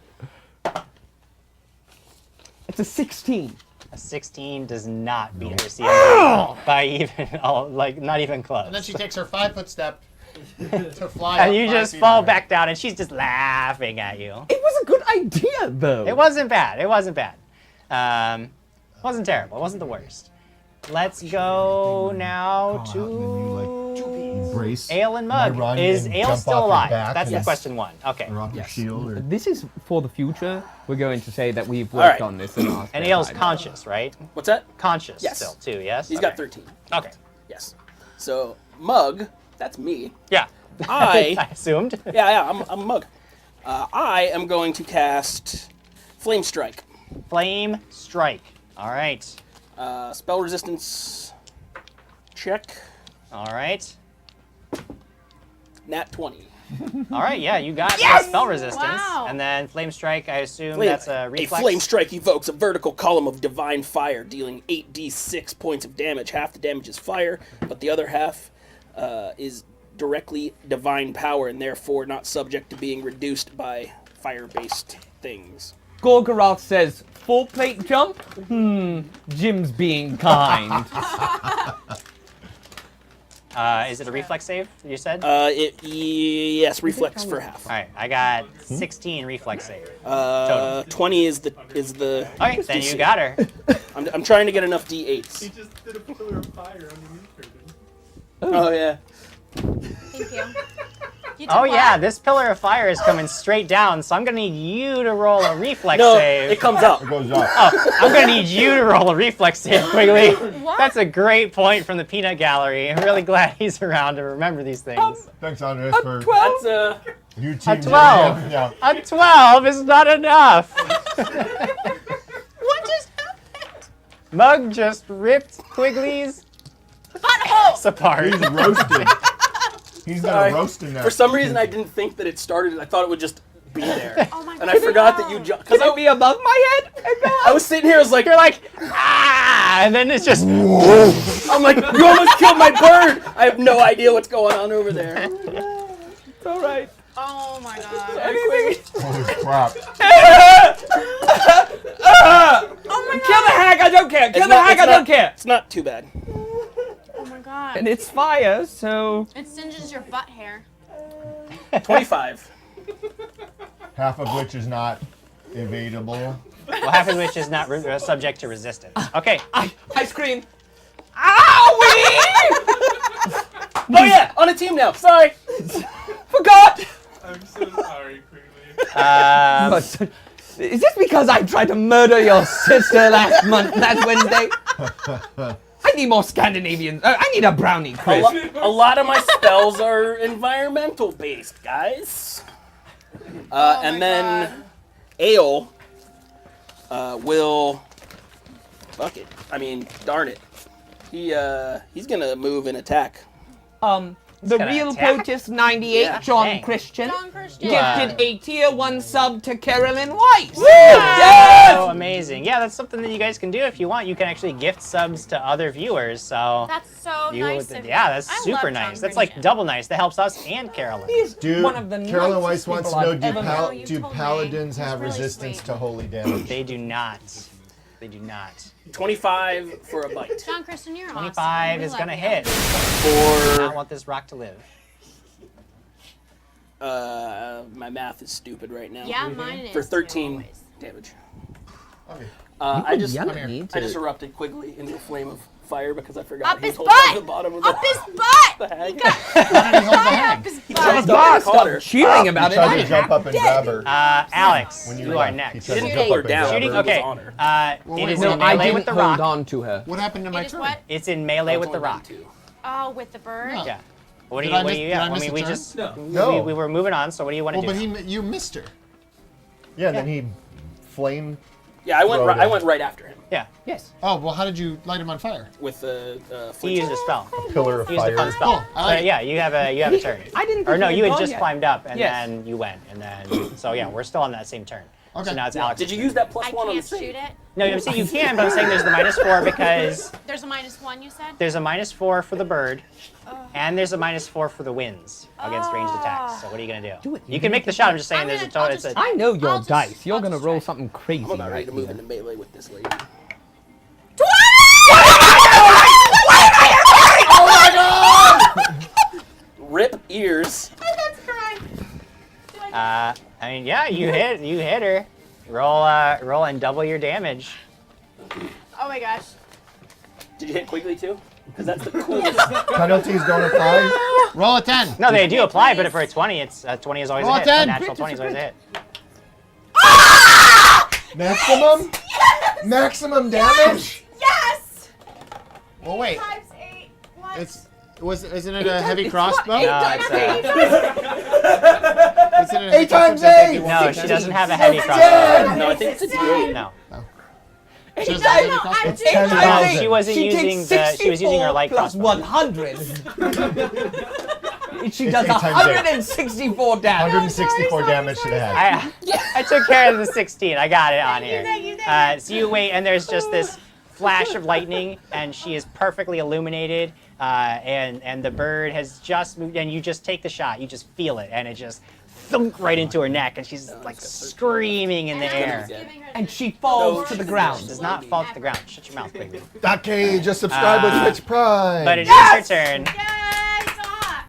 It's a 16. A 16 does not beat her CMD by even, not even close. And then she takes her 5-foot step to fly And up you 5 just feet fall higher. back down, and she's just laughing at you. It was a good idea, though. It wasn't bad. It wasn't bad. Wasn't terrible. It wasn't the worst. Let's go now to Brace. Ale and I Mug. run Is and Ale jump still off your alive? back That's the and- question one. Okay. Or off your shield, or This is for the future. We're going to say that we've All worked right. on this in our And spare Ale's time. conscious, right? What's that? Conscious Yes. still, too, yes? He's Okay. got 13. Okay. Yes. So, Mug, that's me. Yeah. I assumed. I'm a Mug. I am going to cast Flame Strike. Flame Strike. All right. Spell resistance check. All right. Nat 20. All right, yeah, you got the spell resistance. Wow. And then Flame Strike, I assume that's a reflex. A flame strike evokes a vertical column of divine fire, dealing 8d6 points of damage. Half the damage is fire, but the other half is directly divine power and therefore not subject to being reduced by fire-based things. Gorgoroth says, full plate jump? Jim's being kind. Is it a reflex save, you said? Yes, reflex for half. All right, I got 16 reflex save. Total. 20 is the. All right, then you got her. I'm trying to get enough d8s. He just did a pillar of fire underneath her, didn't he? Oh yeah. Thank you. You did Oh what? yeah, this pillar of fire is coming straight down, so I'm gonna need you to roll a reflex No, save. it comes up. It goes up. Oh, I'm gonna need you to roll a reflex save, Quigley. What? That's a great point from the peanut gallery. I'm really glad he's around to remember these things. Thanks, Andres, for 12? That's you team 12. Yeah. A 12 is not enough. What just happened? Mug just ripped Quigley's Butthole! apart. He's roasted. He's got Sorry. a roast in there. For some reason I didn't think that it started. I thought it would just be there. Oh my god. And I forgot that you jumped. Can Because it be above my head? I was sitting here, I was like, You're like, ah, and then it's just. I'm like, you almost killed my bird. I have no idea what's going on over there. It's all right. Oh my god. Anything? Holy crap. Oh my Kill the hag, I don't care. Kill It's the not- hag, it's I not- don't care. It's not too bad. Oh my god. And it's fire, so... It singes your butt hair. 25. Half of which is not evadable. Well, half of which is not subject to resistance. Okay. I scream, Owie! Oh yeah, on a team now. Sorry. Forgot! I'm so sorry, Quigley. But, is this because I tried to murder your sister last Wednesday? I need more Scandinavian. I need a brownie, Chris. A lot of my spells are environmental based, guys. And then Ale will. Fuck it. I mean, darn it. He's gonna move and attack. The gonna real attack. POTUS 98, Yeah, John dang. Christian, John Christian. gifted a tier 1 sub to Carolyn Weiss. So amazing. Yeah, that's something that you guys can do if you want. You can actually gift subs to other viewers. So That's so nice of you. yeah, that's I love super John nice. That's like Christian. double nice. That helps us and Carolyn. He's Dude, one of the Carolyn nicest Weiss wants to people know, I've do, ever met. Oh, you do told me. paladins That's have really resistance sweet. to holy damage? They do not. They do not. 25 for a bite. John Christian, you're 25 awesome. We is love gonna you. hit. For I want this rock to live. my math is stupid right now. Yeah, mine is. For too, 13 always. damage. Okay. I just yell at me I to- just erupted Quigley into a flame of fire because I forgot Up he his holds on butt! the bottom of Up the his butt! the hag. Why did he hold the Fire hag? up his He butt! jumped up God, and caught stop her. cheering He about it. tried to I'm jump up and grab her. Alex, When you were are young. next. He tried to Didn't jump pull her up and down. grab It her. was Okay. on her. It is No, in I melee didn't with the hold rock. on to her. What happened to my It is turn? what? It's in melee with the rock. Oh, with the bird? No. Yeah. What do Did you? I What do miss- you? did I Yeah. miss I mean, a we turn? just No. we were moving on. So what do you want to Well, do? but you missed her. Yeah, and then he flame. Yeah, I went. Throw it I in. went right after him Yeah. Yes. Oh, well, how did you light him on fire? with the He flint. used a spell. Pillar of He used a fun fire. spell. Oh, I like But it. yeah, you have a turn. I didn't Or think no, you you had had gone just yet. climbed up and Yes. then you went and then so yeah, we're still on that same turn. Okay. So now it's Alex. Did you use that plus I one on the can't save? shoot it. No, I'm saying you can, but I'm saying there's the -4 because There's a -1, you said? there's a -4 for the bird, and there's a -4 for the winds against ranged attacks. So what are you gonna do? Do it. You can make the shot. I'm just saying I'm there's a gonna- total. I'll It's a. just- I know your I'll just- dice. You're I'll gonna just roll try. something crazy I'm about ready right to move here. into melee with this lady. Rip ears. That's correct. I mean, yeah, you hit her. Roll and double your damage. Oh my gosh. Did you hit Quigley too? Because that's the coolest. Penalties don't apply. Roll a 10. No, they do apply, but for a 20, it's 20 is always Roll a a hit. 10. A natural 20 is always a hit. Maximum? Maximum damage? Yes! Well, wait. 5, 8, what? Isn't it a heavy crossbow? No, it's a, Isn't it a heavy 8 times crossbow? 8! no, she doesn't have a heavy crossbow. No, I think it's a D8. No. She doesn't No, have a heavy no, crossbow? I'm It's doing 10 my- No, times. she wasn't She using takes she was using her 64 light plus crossbow. 100. She It's does 8 times 8. 164 damage. 164 damage to the head. I took care of the 16. I got it on here. Thank you. So you wait, and there's just this flash of lightning, and she is perfectly illuminated. And the bird has just moved, and you just take the shot. You just feel it, and it just thunk right into her neck, and she's like screaming in the air. And she falls to the ground. Does not fall to the ground. Shut your mouth, Quigley. Ducky, just subscribe with Twitch Prime. But it is your turn. Yay!